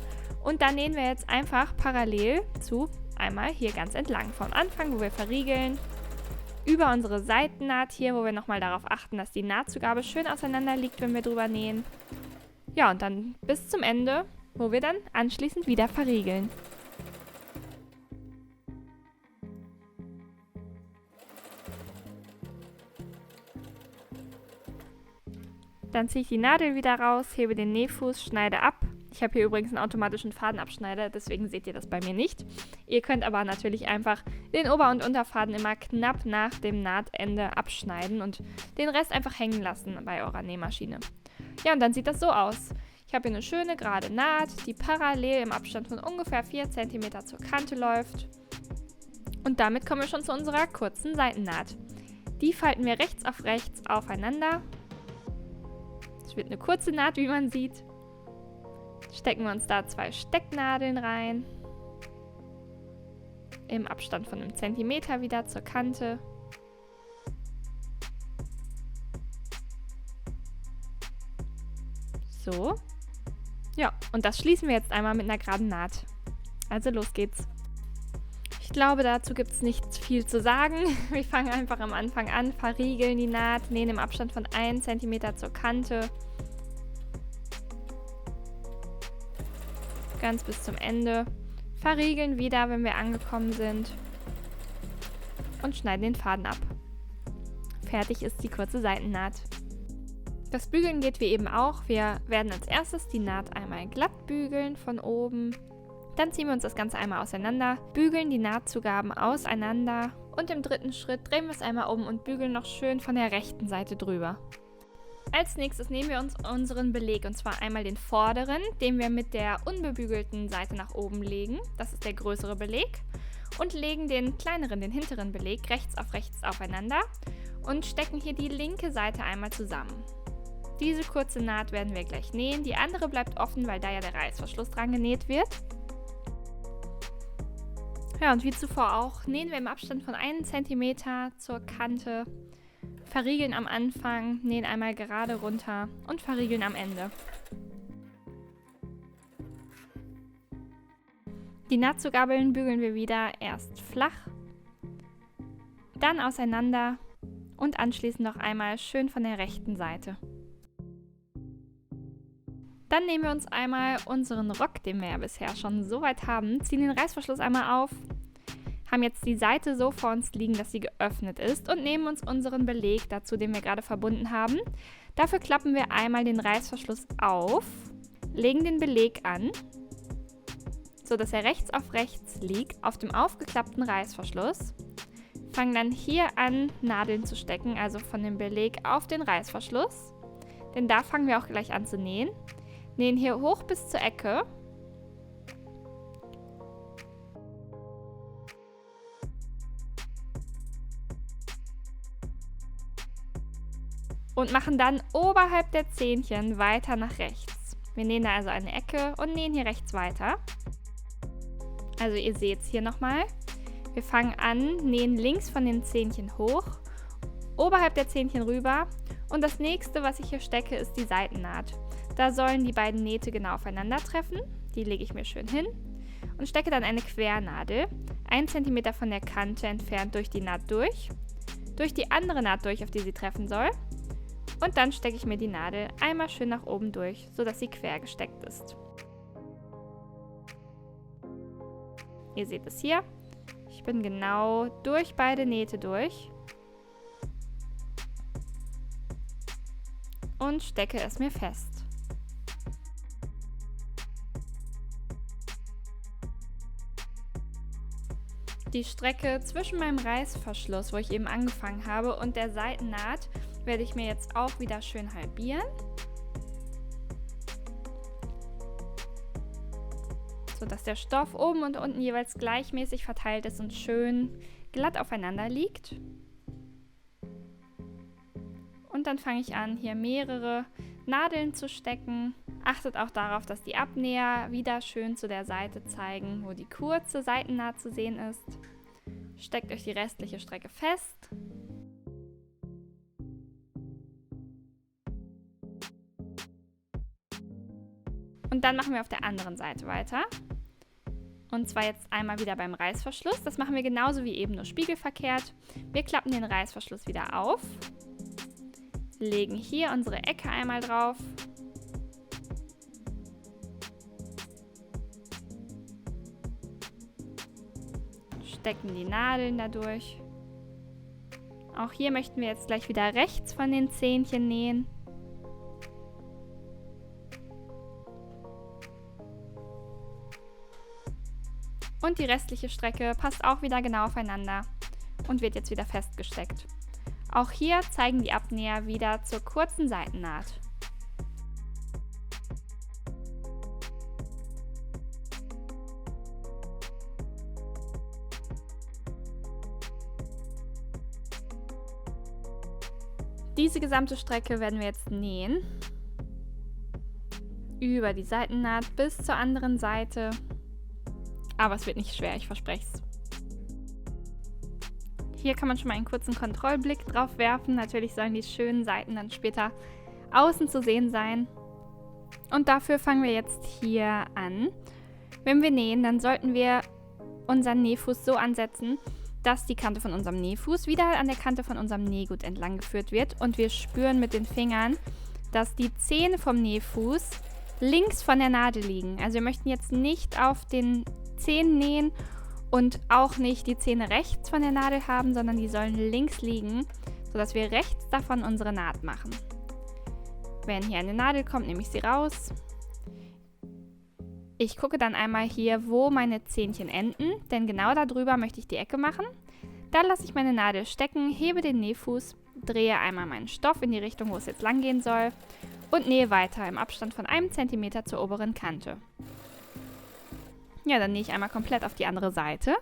Und dann nähen wir jetzt einfach parallel zu einmal hier ganz entlang. Vom Anfang, wo wir verriegeln, über unsere Seitennaht hier, wo wir nochmal darauf achten, dass die Nahtzugabe schön auseinander liegt, wenn wir drüber nähen. Ja, und dann bis zum Ende, wo wir dann anschließend wieder verriegeln. Dann ziehe ich die Nadel wieder raus, hebe den Nähfuß, schneide ab. Ich habe hier übrigens einen automatischen Fadenabschneider, deswegen seht ihr das bei mir nicht. Ihr könnt aber natürlich einfach den Ober- und Unterfaden immer knapp nach dem Nahtende abschneiden und den Rest einfach hängen lassen bei eurer Nähmaschine. Ja, und dann sieht das so aus. Ich habe hier eine schöne gerade Naht, die parallel im Abstand von ungefähr 4 cm zur Kante läuft. Und damit kommen wir schon zu unserer kurzen Seitennaht. Die falten wir rechts auf rechts aufeinander. Es wird eine kurze Naht, wie man sieht. Stecken wir uns da 2 Stecknadeln rein. Im Abstand von einem Zentimeter wieder zur Kante. So. Ja, und das schließen wir jetzt einmal mit einer geraden Naht. Also los geht's. Ich glaube, dazu gibt es nicht viel zu sagen. Wir fangen einfach am Anfang an, verriegeln die Naht, nähen im Abstand von 1 cm zur Kante. Ganz bis zum Ende. Verriegeln wieder, wenn wir angekommen sind. Und schneiden den Faden ab. Fertig ist die kurze Seitennaht. Das Bügeln geht wie eben auch. Wir werden als erstes die Naht einmal glatt bügeln von oben. Dann ziehen wir uns das Ganze einmal auseinander, bügeln die Nahtzugaben auseinander und im dritten Schritt drehen wir es einmal um und bügeln noch schön von der rechten Seite drüber. Als nächstes nehmen wir uns unseren Beleg und zwar einmal den vorderen, den wir mit der unbebügelten Seite nach oben legen. Das ist der größere Beleg. Und legen den kleineren, den hinteren Beleg rechts aufeinander und stecken hier die linke Seite einmal zusammen. Diese kurze Naht werden wir gleich nähen. Die andere bleibt offen, weil da ja der Reißverschluss dran genäht wird. Ja, und wie zuvor auch, nähen wir im Abstand von 1 cm zur Kante, verriegeln am Anfang, nähen einmal gerade runter und verriegeln am Ende. Die Nahtzugabeln bügeln wir wieder erst flach, dann auseinander und anschließend noch einmal schön von der rechten Seite. Dann nehmen wir uns einmal unseren Rock, den wir ja bisher schon so weit haben, ziehen den Reißverschluss einmal auf, haben jetzt die Seite so vor uns liegen, dass sie geöffnet ist und nehmen uns unseren Beleg dazu, den wir gerade verbunden haben. Dafür klappen wir einmal den Reißverschluss auf, legen den Beleg an, sodass er rechts auf rechts liegt auf dem aufgeklappten Reißverschluss. Fangen dann hier an, Nadeln zu stecken, also von dem Beleg auf den Reißverschluss, denn da fangen wir auch gleich an zu nähen. Nähen hier hoch bis zur Ecke. Und machen dann oberhalb der Zähnchen weiter nach rechts. Wir nähen da also eine Ecke und nähen hier rechts weiter. Also ihr seht es hier nochmal. Wir fangen an, nähen links von den Zähnchen hoch, oberhalb der Zähnchen rüber. Und das nächste, was ich hier stecke, ist die Seitennaht. Da sollen die beiden Nähte genau aufeinandertreffen. Die lege ich mir schön hin und stecke dann eine Quernadel 1 cm von der Kante entfernt durch die Naht durch die andere Naht durch, auf die sie treffen soll. Und dann stecke ich mir die Nadel einmal schön nach oben durch, sodass sie quer gesteckt ist. Ihr seht es hier. Ich bin genau durch beide Nähte durch und stecke es mir fest. Die Strecke zwischen meinem Reißverschluss, wo ich eben angefangen habe, und der Seitennaht werde ich mir jetzt auch wieder schön halbieren. Sodass der Stoff oben und unten jeweils gleichmäßig verteilt ist und schön glatt aufeinander liegt. Und dann fange ich an, hier mehrere Nadeln zu stecken. Achtet auch darauf, dass die Abnäher wieder schön zu der Seite zeigen, wo die kurze Seitennaht zu sehen ist. Steckt euch die restliche Strecke fest. Und dann machen wir auf der anderen Seite weiter. Und zwar jetzt einmal wieder beim Reißverschluss. Das machen wir genauso wie eben, nur spiegelverkehrt. Wir klappen den Reißverschluss wieder auf, legen hier unsere Ecke einmal drauf. Stecken die Nadeln dadurch. Auch hier möchten wir jetzt gleich wieder rechts von den Zähnchen nähen. Und die restliche Strecke passt auch wieder genau aufeinander und wird jetzt wieder festgesteckt. Auch hier zeigen die Abnäher wieder zur kurzen Seitennaht. Diese gesamte Strecke werden wir jetzt nähen. Über die Seitennaht bis zur anderen Seite. Aber es wird nicht schwer, ich verspreche es. Hier kann man schon mal einen kurzen Kontrollblick drauf werfen. Natürlich sollen die schönen Seiten dann später außen zu sehen sein. Und dafür fangen wir jetzt hier an. Wenn wir nähen, dann sollten wir unseren Nähfuß so ansetzen, dass die Kante von unserem Nähfuß wieder an der Kante von unserem Nähgut entlang geführt wird. Und wir spüren mit den Fingern, dass die Zähne vom Nähfuß links von der Nadel liegen. Also wir möchten jetzt nicht auf den Zähnen nähen und auch nicht die Zähne rechts von der Nadel haben, sondern die sollen links liegen, sodass wir rechts davon unsere Naht machen. Wenn hier eine Nadel kommt, nehme ich sie raus. Ich gucke dann einmal hier, wo meine Zähnchen enden, denn genau darüber möchte ich die Ecke machen. Dann lasse ich meine Nadel stecken, hebe den Nähfuß, drehe einmal meinen Stoff in die Richtung, wo es jetzt lang gehen soll und nähe weiter im Abstand von 1 cm zur oberen Kante. Ja, dann nähe ich einmal komplett auf die andere Seite.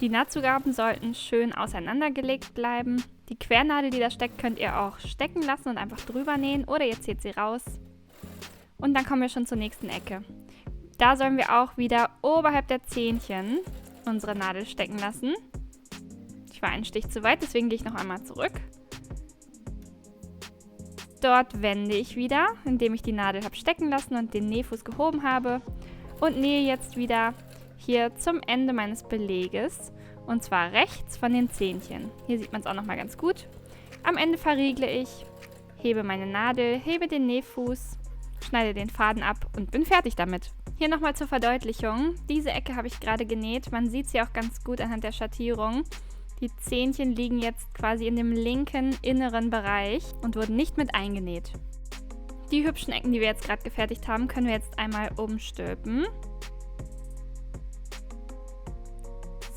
Die Nahtzugaben sollten schön auseinandergelegt bleiben. Die Quernadel, die da steckt, könnt ihr auch stecken lassen und einfach drüber nähen oder ihr zieht sie raus. Und dann kommen wir schon zur nächsten Ecke. Da sollen wir auch wieder oberhalb der Zähnchen unsere Nadel stecken lassen. Ich war einen Stich zu weit, deswegen gehe ich noch einmal zurück. Dort wende ich wieder, indem ich die Nadel habe stecken lassen und den Nähfuß gehoben habe und nähe jetzt wieder hier zum Ende meines Beleges. Und zwar rechts von den Zähnchen. Hier sieht man es auch nochmal ganz gut. Am Ende verriegle ich, hebe meine Nadel, hebe den Nähfuß, schneide den Faden ab und bin fertig damit. Hier nochmal zur Verdeutlichung. Diese Ecke habe ich gerade genäht. Man sieht sie auch ganz gut anhand der Schattierung. Die Zähnchen liegen jetzt quasi in dem linken inneren Bereich und wurden nicht mit eingenäht. Die hübschen Ecken, die wir jetzt gerade gefertigt haben, können wir jetzt einmal umstülpen.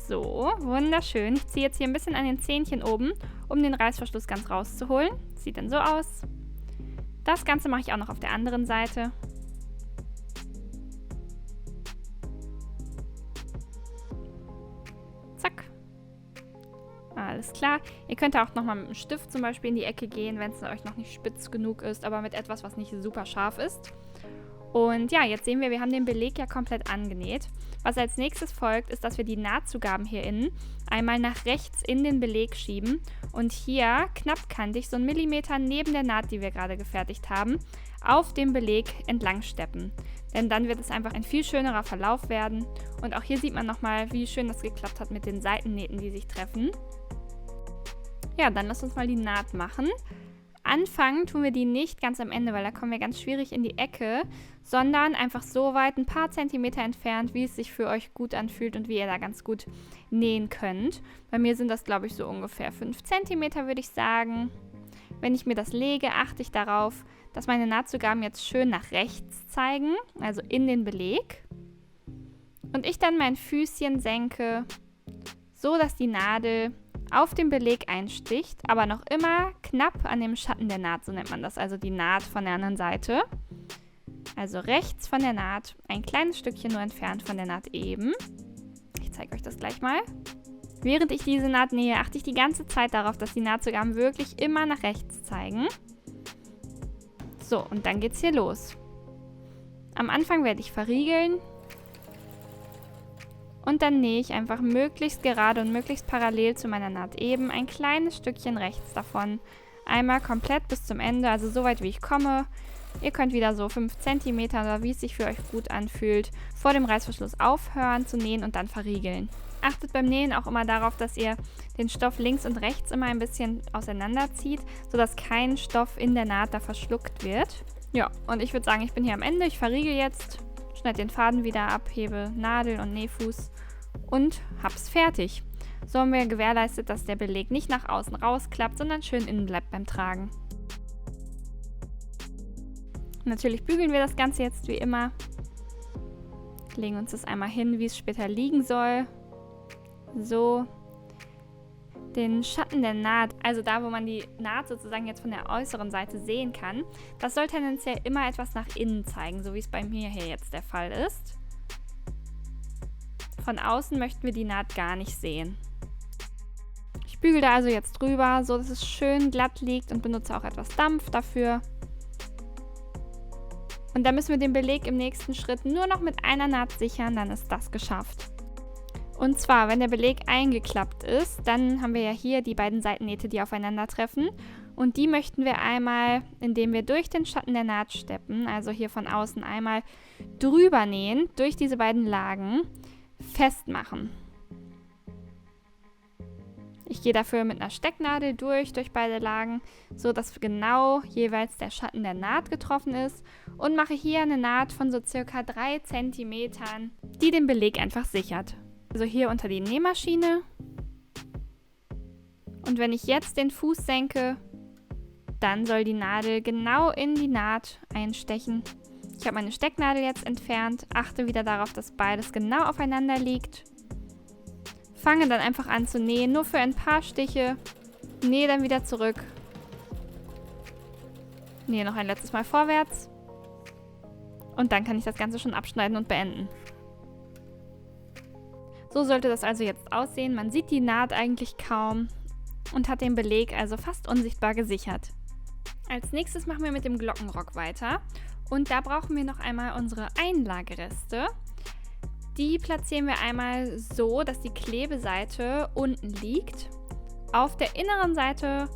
So, wunderschön. Ich ziehe jetzt hier ein bisschen an den Zähnchen oben, um den Reißverschluss ganz rauszuholen. Sieht dann so aus. Das Ganze mache ich auch noch auf der anderen Seite. Zack. Alles klar. Ihr könnt auch nochmal mit dem Stift zum Beispiel in die Ecke gehen, wenn es euch noch nicht spitz genug ist, aber mit etwas, was nicht super scharf ist. Und ja, jetzt sehen wir haben den Beleg ja komplett angenäht. Was als nächstes folgt, ist, dass wir die Nahtzugaben hier innen einmal nach rechts in den Beleg schieben und hier knappkantig so 1 Millimeter neben der Naht, die wir gerade gefertigt haben, auf dem Beleg entlang steppen. Denn dann wird es einfach ein viel schönerer Verlauf werden. Und auch hier sieht man nochmal, wie schön das geklappt hat mit den Seitennähten, die sich treffen. Ja, dann lasst uns mal die Naht machen. Anfangen tun wir die nicht ganz am Ende, weil da kommen wir ganz schwierig in die Ecke, sondern einfach so weit, ein paar Zentimeter entfernt, wie es sich für euch gut anfühlt und wie ihr da ganz gut nähen könnt. Bei mir sind das, glaube ich, so ungefähr 5 Zentimeter, würde ich sagen. Wenn ich mir das lege, achte ich darauf, dass meine Nahtzugaben jetzt schön nach rechts zeigen, also in den Beleg. Und ich dann mein Füßchen senke, so dass die Nadel auf dem Beleg einsticht, aber noch immer knapp an dem Schatten der Naht, so nennt man das, also die Naht von der anderen Seite. Also rechts von der Naht, ein kleines Stückchen nur entfernt von der Naht eben. Ich zeige euch das gleich mal. Während ich diese Naht nähe, achte ich die ganze Zeit darauf, dass die Nahtzugaben wirklich immer nach rechts zeigen. So, und dann geht's hier los. Am Anfang werde ich verriegeln. Und dann nähe ich einfach möglichst gerade und möglichst parallel zu meiner Naht eben ein kleines Stückchen rechts davon. Einmal komplett bis zum Ende, also so weit wie ich komme. Ihr könnt wieder so 5 cm oder wie es sich für euch gut anfühlt, vor dem Reißverschluss aufhören zu nähen und dann verriegeln. Achtet beim Nähen auch immer darauf, dass ihr den Stoff links und rechts immer ein bisschen auseinanderzieht, sodass kein Stoff in der Naht da verschluckt wird. Ja, und ich würde sagen, ich bin hier am Ende. Ich verriegel jetzt, schneide den Faden wieder ab, hebe Nadel und Nähfuß und hab's fertig. So haben wir gewährleistet, dass der Beleg nicht nach außen rausklappt, sondern schön innen bleibt beim Tragen. Natürlich bügeln wir das Ganze jetzt wie immer. Legen uns das einmal hin, wie es später liegen soll. So. Den Schatten der Naht, also da, wo man die Naht sozusagen jetzt von der äußeren Seite sehen kann, das soll tendenziell immer etwas nach innen zeigen, so wie es bei mir hier jetzt der Fall ist. Von außen möchten wir die Naht gar nicht sehen. Ich bügele da also jetzt drüber, so dass es schön glatt liegt und benutze auch etwas Dampf dafür. Und dann müssen wir den Beleg im nächsten Schritt nur noch mit einer Naht sichern, dann ist das geschafft. Und zwar, wenn der Beleg eingeklappt ist, dann haben wir ja hier die beiden Seitennähte, die aufeinandertreffen. Und die möchten wir einmal, indem wir durch den Schatten der Naht steppen, also hier von außen einmal drüber nähen, durch diese beiden Lagen, festmachen. Ich gehe dafür mit einer Stecknadel durch beide Lagen, so dass genau jeweils der Schatten der Naht getroffen ist und mache hier eine Naht von so circa 3 cm, die den Beleg einfach sichert. Also hier unter die Nähmaschine. Und wenn ich jetzt den Fuß senke, dann soll die Nadel genau in die Naht einstechen. Ich habe meine Stecknadel jetzt entfernt, achte wieder darauf, dass beides genau aufeinander liegt. Fange dann einfach an zu nähen, nur für ein paar Stiche. Nähe dann wieder zurück. Nähe noch ein letztes Mal vorwärts. Und dann kann ich das Ganze schon abschneiden und beenden. So sollte das also jetzt aussehen. Man sieht die Naht eigentlich kaum und hat den Beleg also fast unsichtbar gesichert. Als nächstes machen wir mit dem Glockenrock weiter. Und da brauchen wir noch einmal unsere Einlagereste. Die platzieren wir einmal so, dass die Klebeseite unten liegt. Auf der inneren Seite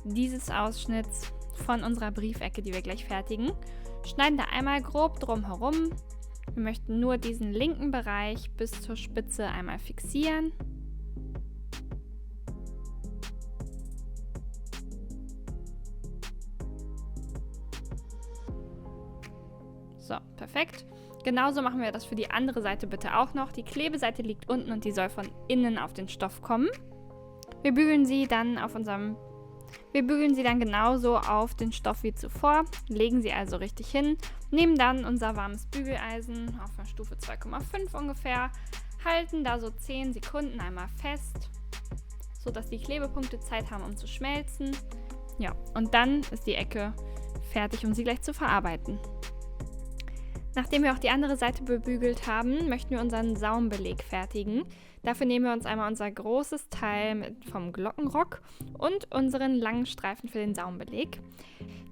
dieses Ausschnitts von unserer Briefecke, die wir gleich fertigen, schneiden da einmal grob drum herum, Wir möchten nur diesen linken Bereich bis zur Spitze einmal fixieren. So, perfekt. Genauso machen wir das für die andere Seite bitte auch noch. Die Klebeseite liegt unten und die soll von innen auf den Stoff kommen. Wir bügeln sie dann genauso auf den Stoff wie zuvor, legen sie also richtig hin, nehmen dann unser warmes Bügeleisen auf einer Stufe 2,5 ungefähr, halten da so 10 Sekunden einmal fest, sodass die Klebepunkte Zeit haben, um zu schmelzen. Ja, und dann ist die Ecke fertig, um sie gleich zu verarbeiten. Nachdem wir auch die andere Seite bebügelt haben, möchten wir unseren Saumbeleg fertigen. Dafür nehmen wir uns einmal unser großes Teil vom Glockenrock und unseren langen Streifen für den Saumbeleg.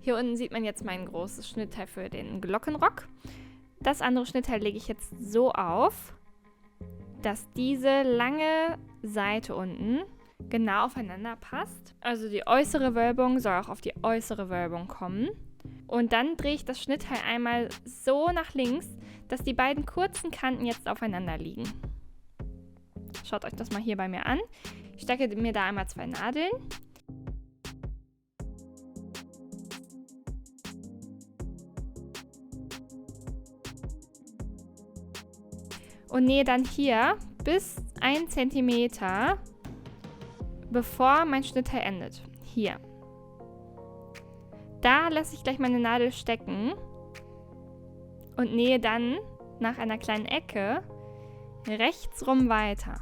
Hier unten sieht man jetzt mein großes Schnittteil für den Glockenrock. Das andere Schnittteil lege ich jetzt so auf, dass diese lange Seite unten genau aufeinander passt. Also die äußere Wölbung soll auch auf die äußere Wölbung kommen. Und dann drehe ich das Schnittteil einmal so nach links, dass die beiden kurzen Kanten jetzt aufeinander liegen. Schaut euch das mal hier bei mir an. Ich stecke mir da einmal 2 Nadeln. Und nähe dann hier bis 1 cm, bevor mein Schnittteil endet. Hier. Da lasse ich gleich meine Nadel stecken und nähe dann nach einer kleinen Ecke rechts rum weiter.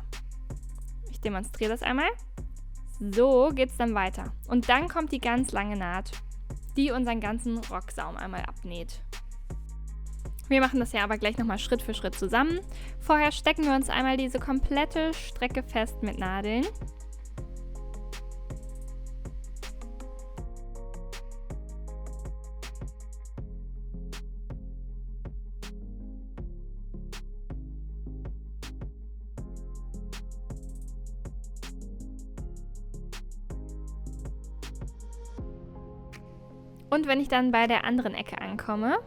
Ich demonstriere das einmal. So geht es dann weiter. Und dann kommt die ganz lange Naht, die unseren ganzen Rocksaum einmal abnäht. Wir machen das ja aber gleich nochmal Schritt für Schritt zusammen. Vorher stecken wir uns einmal diese komplette Strecke fest mit Nadeln. Und wenn ich dann bei der anderen Ecke ankomme,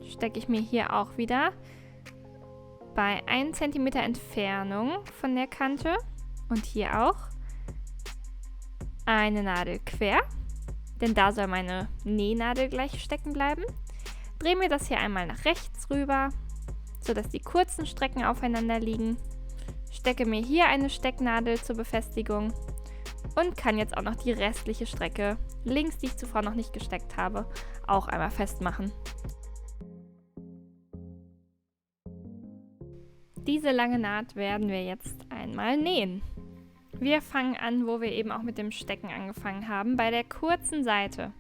stecke ich mir hier auch wieder bei 1 cm Entfernung von der Kante und hier auch eine Nadel quer, denn da soll meine Nähnadel gleich stecken bleiben. Drehe mir das hier einmal nach rechts rüber, sodass die kurzen Strecken aufeinander liegen. Stecke mir hier eine Stecknadel zur Befestigung und kann jetzt auch noch die restliche Strecke links, die ich zuvor noch nicht gesteckt habe, auch einmal festmachen. Diese lange Naht werden wir jetzt einmal nähen. Wir fangen an, wo wir eben auch mit dem Stecken angefangen haben, bei der kurzen Seite.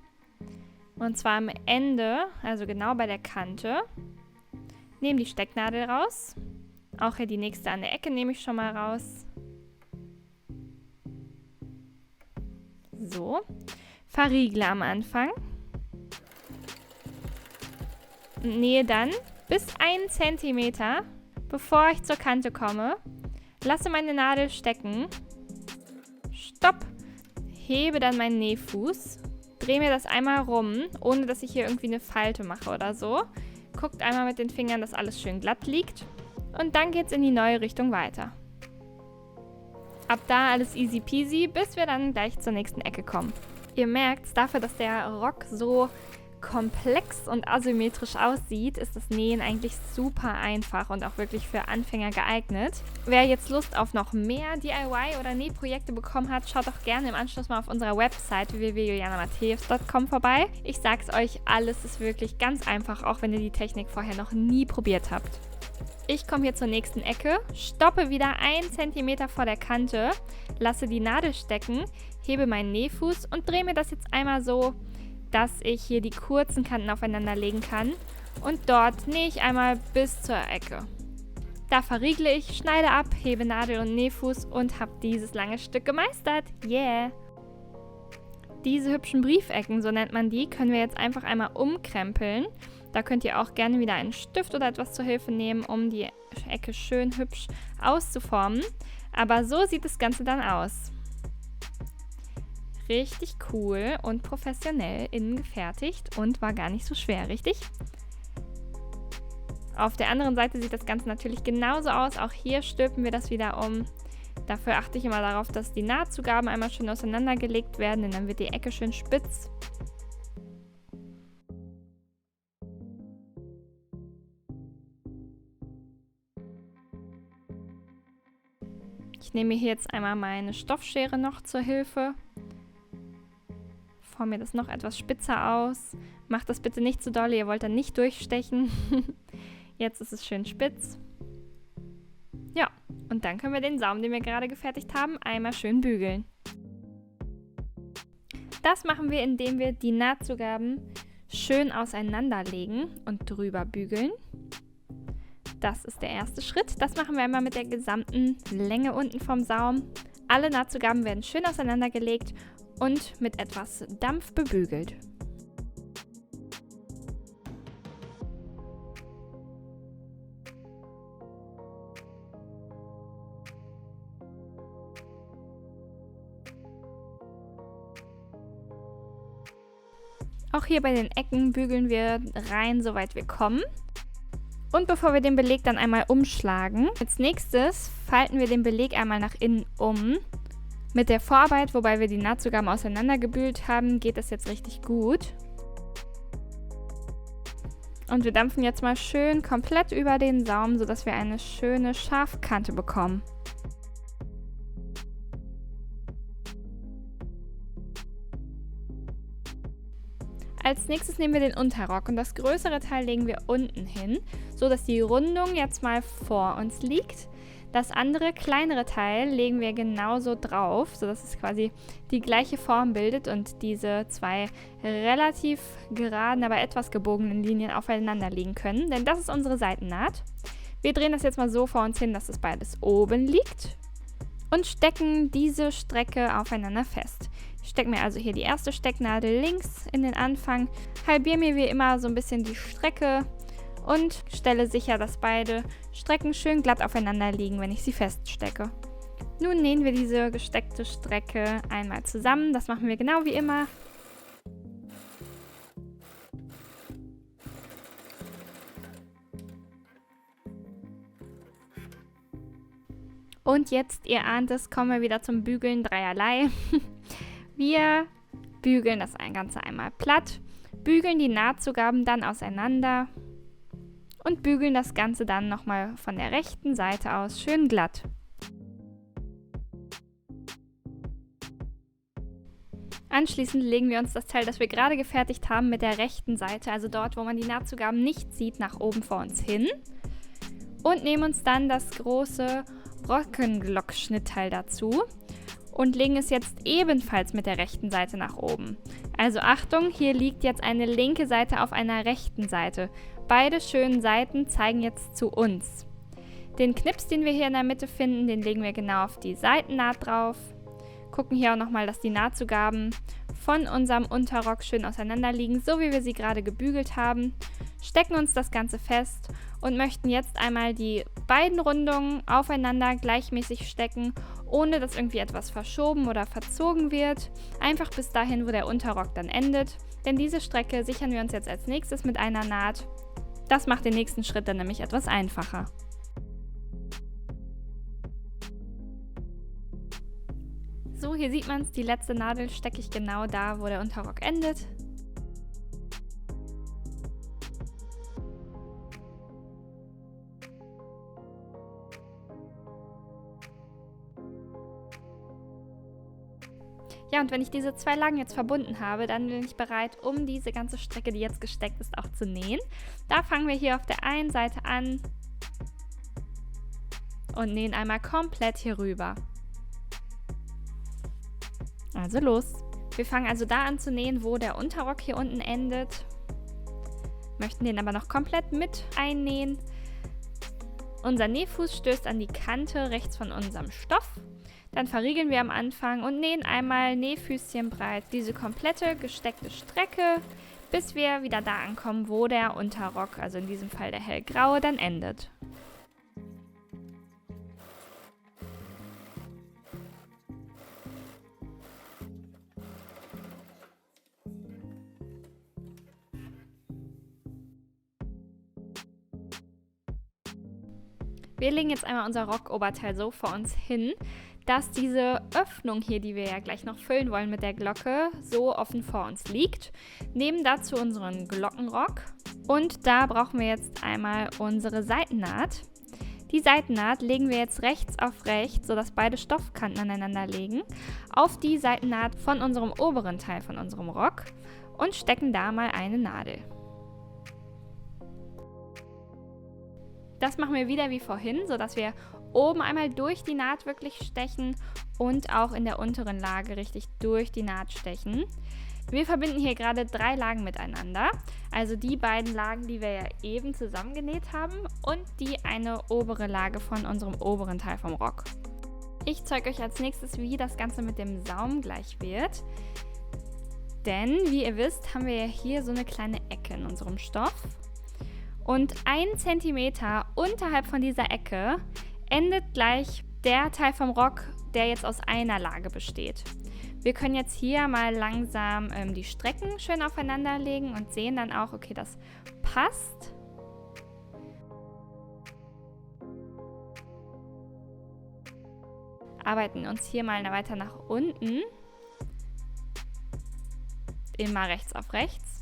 Und zwar am Ende, also genau bei der Kante. Nehme die Stecknadel raus. Auch hier die nächste an der Ecke nehme ich schon mal raus. So, verriegle am Anfang. Und nähe dann bis 1 cm, bevor ich zur Kante komme. Lasse meine Nadel stecken. Stopp. Hebe dann meinen Nähfuß. Drehe mir das einmal rum, ohne dass ich hier irgendwie eine Falte mache oder so. Guckt einmal mit den Fingern, dass alles schön glatt liegt. Und dann geht es in die neue Richtung weiter. Ab da alles easy peasy, bis wir dann gleich zur nächsten Ecke kommen. Ihr merkt, dafür, dass der Rock so komplex und asymmetrisch aussieht, ist das Nähen eigentlich super einfach und auch wirklich für Anfänger geeignet. Wer jetzt Lust auf noch mehr DIY oder Nähprojekte bekommen hat, schaut doch gerne im Anschluss mal auf unserer Website www.julianamathews.com vorbei. Ich sag's euch, alles ist wirklich ganz einfach, auch wenn ihr die Technik vorher noch nie probiert habt. Ich komme hier zur nächsten Ecke, stoppe wieder 1 cm vor der Kante, lasse die Nadel stecken, hebe meinen Nähfuß und drehe mir das jetzt einmal so, dass ich hier die kurzen Kanten aufeinander legen kann. Und dort nähe ich einmal bis zur Ecke. Da verriegle ich, schneide ab, hebe Nadel und Nähfuß und habe dieses lange Stück gemeistert. Yeah! Diese hübschen Briefecken, so nennt man die, können wir jetzt einfach einmal umkrempeln. Da könnt ihr auch gerne wieder einen Stift oder etwas zur Hilfe nehmen, um die Ecke schön hübsch auszuformen. Aber so sieht das Ganze dann aus. Richtig cool und professionell innen gefertigt und war gar nicht so schwer, richtig? Auf der anderen Seite sieht das Ganze natürlich genauso aus. Auch hier stülpen wir das wieder um. Dafür achte ich immer darauf, dass die Nahtzugaben einmal schön auseinandergelegt werden, denn dann wird die Ecke schön spitz. Ich nehme hier jetzt einmal meine Stoffschere noch zur Hilfe. Forme mir das noch etwas spitzer aus. Macht das bitte nicht zu doll, ihr wollt dann nicht durchstechen. Jetzt ist es schön spitz. Ja, und dann können wir den Saum, den wir gerade gefertigt haben, einmal schön bügeln. Das machen wir, indem wir die Nahtzugaben schön auseinanderlegen und drüber bügeln. Das ist der erste Schritt. Das machen wir einmal mit der gesamten Länge unten vom Saum. Alle Nahtzugaben werden schön auseinandergelegt und mit etwas Dampf bebügelt. Auch hier bei den Ecken bügeln wir rein, soweit wir kommen. Und bevor wir den Beleg dann einmal umschlagen, als nächstes falten wir den Beleg einmal nach innen um. Mit der Vorarbeit, wobei wir die Nahtzugaben auseinandergebügelt haben, geht das jetzt richtig gut. Und wir dampfen jetzt mal schön komplett über den Saum, sodass wir eine schöne Scharfkante bekommen. Als nächstes nehmen wir den Unterrock und das größere Teil legen wir unten hin, so dass die Rundung jetzt mal vor uns liegt. Das andere, kleinere Teil legen wir genauso drauf, sodass es quasi die gleiche Form bildet und diese zwei relativ geraden, aber etwas gebogenen Linien aufeinander liegen können, denn das ist unsere Seitennaht. Wir drehen das jetzt mal so vor uns hin, dass es beides oben liegt und stecken diese Strecke aufeinander fest. Ich stecke mir also hier die erste Stecknadel links in den Anfang, halbiere mir wie immer so ein bisschen die Strecke und stelle sicher, dass beide Strecken schön glatt aufeinander liegen, wenn ich sie feststecke. Nun nähen wir diese gesteckte Strecke einmal zusammen. Das machen wir genau wie immer. Und jetzt, ihr ahnt es, kommen wir wieder zum Bügeln dreierlei. Wir bügeln das Ganze einmal platt, bügeln die Nahtzugaben dann auseinander und bügeln das Ganze dann nochmal von der rechten Seite aus schön glatt. Anschließend legen wir uns das Teil, das wir gerade gefertigt haben, mit der rechten Seite, also dort, wo man die Nahtzugaben nicht sieht, nach oben vor uns hin und nehmen uns dann das große Rockenglockschnittteil dazu und legen es jetzt ebenfalls mit der rechten Seite nach oben. Also Achtung, hier liegt jetzt eine linke Seite auf einer rechten Seite. Beide schönen Seiten zeigen jetzt zu uns. Den Knips, den wir hier in der Mitte finden, den legen wir genau auf die Seitennaht drauf. Gucken hier auch nochmal, dass die Nahtzugaben von unserem Unterrock schön auseinander liegen, so wie wir sie gerade gebügelt haben. Stecken uns das Ganze fest und möchten jetzt einmal die beiden Rundungen aufeinander gleichmäßig stecken, ohne dass irgendwie etwas verschoben oder verzogen wird. Einfach bis dahin, wo der Unterrock dann endet. Denn diese Strecke sichern wir uns jetzt als nächstes mit einer Naht. Das macht den nächsten Schritt dann nämlich etwas einfacher. So, hier sieht man es, die letzte Nadel stecke ich genau da, wo der Unterrock endet. Ja, und wenn ich diese zwei Lagen jetzt verbunden habe, dann bin ich bereit, um diese ganze Strecke, die jetzt gesteckt ist, auch zu nähen. Da fangen wir hier auf der einen Seite an und nähen einmal komplett hier rüber. Also los! Wir fangen also da an zu nähen, wo der Unterrock hier unten endet. Möchten den aber noch komplett mit einnähen. Unser Nähfuß stößt an die Kante rechts von unserem Stoff. Dann verriegeln wir am Anfang und nähen einmal nähfüßchenbreit diese komplette gesteckte Strecke, bis wir wieder da ankommen, wo der Unterrock, also in diesem Fall der hellgraue, dann endet. Wir legen jetzt einmal unser Rockoberteil so vor uns hin, dass diese Öffnung hier, die wir ja gleich noch füllen wollen mit der Glocke, so offen vor uns liegt. Nehmen dazu unseren Glockenrock und da brauchen wir jetzt einmal unsere Seitennaht. Die Seitennaht legen wir jetzt rechts auf rechts, sodass beide Stoffkanten aneinander liegen, auf die Seitennaht von unserem oberen Teil von unserem Rock und stecken da mal eine Nadel. Das machen wir wieder wie vorhin, sodass wir oben einmal durch die Naht wirklich stechen und auch in der unteren Lage richtig durch die Naht stechen. Wir verbinden hier gerade 3 Lagen miteinander, also die beiden Lagen, die wir ja eben zusammengenäht haben und die eine obere Lage von unserem oberen Teil vom Rock. Ich zeige euch als nächstes, wie das Ganze mit dem Saum gleich wird, denn wie ihr wisst, haben wir ja hier so eine kleine Ecke in unserem Stoff und 1 cm unterhalb von dieser Ecke endet gleich der Teil vom Rock, der jetzt aus einer Lage besteht. Wir können jetzt hier mal langsam die Strecken schön aufeinander legen und sehen dann auch, okay, das passt. Arbeiten uns hier mal weiter nach unten. Immer rechts auf rechts.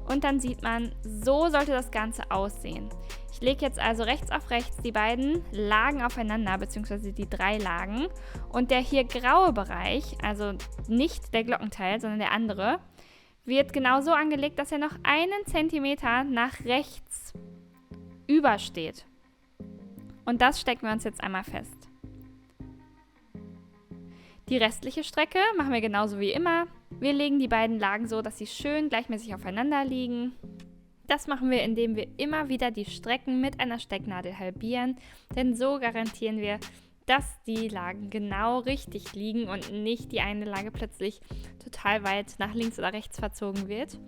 Und dann sieht man, so sollte das Ganze aussehen. Ich lege jetzt also rechts auf rechts die beiden Lagen aufeinander, beziehungsweise die 3 Lagen. Und der hier graue Bereich, also nicht der Glockenteil, sondern der andere, wird genau so angelegt, dass er noch 1 Zentimeter nach rechts übersteht. Und das stecken wir uns jetzt einmal fest. Die restliche Strecke machen wir genauso wie immer. Wir legen die beiden Lagen so, dass sie schön gleichmäßig aufeinander liegen. Das machen wir, indem wir immer wieder die Strecken mit einer Stecknadel halbieren, denn so garantieren wir, dass die Lagen genau richtig liegen und nicht die eine Lage plötzlich total weit nach links oder rechts verzogen wird.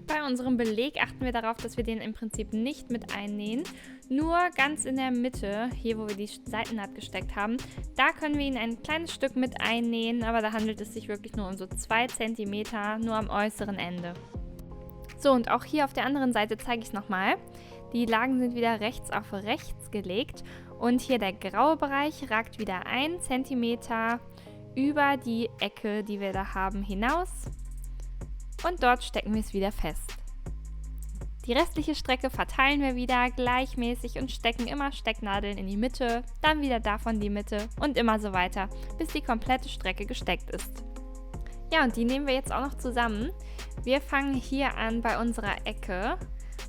Bei unserem Beleg achten wir darauf, dass wir den im Prinzip nicht mit einnähen, nur ganz in der Mitte, hier wo wir die Seitennaht gesteckt haben, da können wir ihn ein kleines Stück mit einnähen, aber da handelt es sich wirklich nur um so 2 cm, nur am äußeren Ende. So, und auch hier auf der anderen Seite zeige ich es nochmal. Die Lagen sind wieder rechts auf rechts gelegt und hier der graue Bereich ragt wieder 1 cm über die Ecke, die wir da haben, hinaus. Und dort stecken wir es wieder fest. Die restliche Strecke verteilen wir wieder gleichmäßig und stecken immer Stecknadeln in die Mitte, dann wieder davon die Mitte und immer so weiter, bis die komplette Strecke gesteckt ist. Ja, und die nehmen wir jetzt auch noch zusammen. Wir fangen hier an bei unserer Ecke,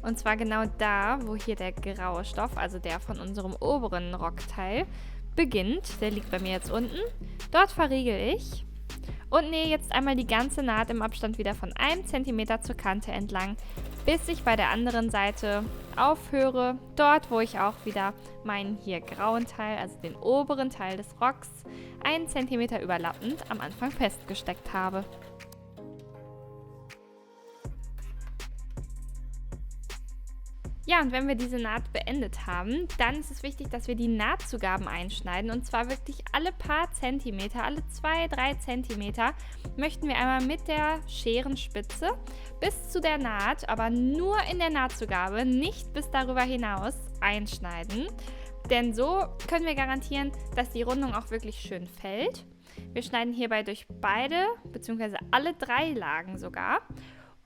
und zwar genau da, wo hier der graue Stoff, also der von unserem oberen Rockteil, beginnt. Der liegt bei mir jetzt unten. Dort verriegel ich. Und nähe jetzt einmal die ganze Naht im Abstand wieder von 1 cm zur Kante entlang, bis ich bei der anderen Seite aufhöre, dort wo ich auch wieder meinen hier grauen Teil, also den oberen Teil des Rocks, 1 cm überlappend am Anfang festgesteckt habe. Ja, und wenn wir diese Naht beendet haben, dann ist es wichtig, dass wir die Nahtzugaben einschneiden. Und zwar wirklich alle paar Zentimeter, alle 2-3 Zentimeter möchten wir einmal mit der Scherenspitze bis zu der Naht, aber nur in der Nahtzugabe, nicht bis darüber hinaus einschneiden. Denn so können wir garantieren, dass die Rundung auch wirklich schön fällt. Wir schneiden hierbei durch beide bzw. alle 3 Lagen sogar.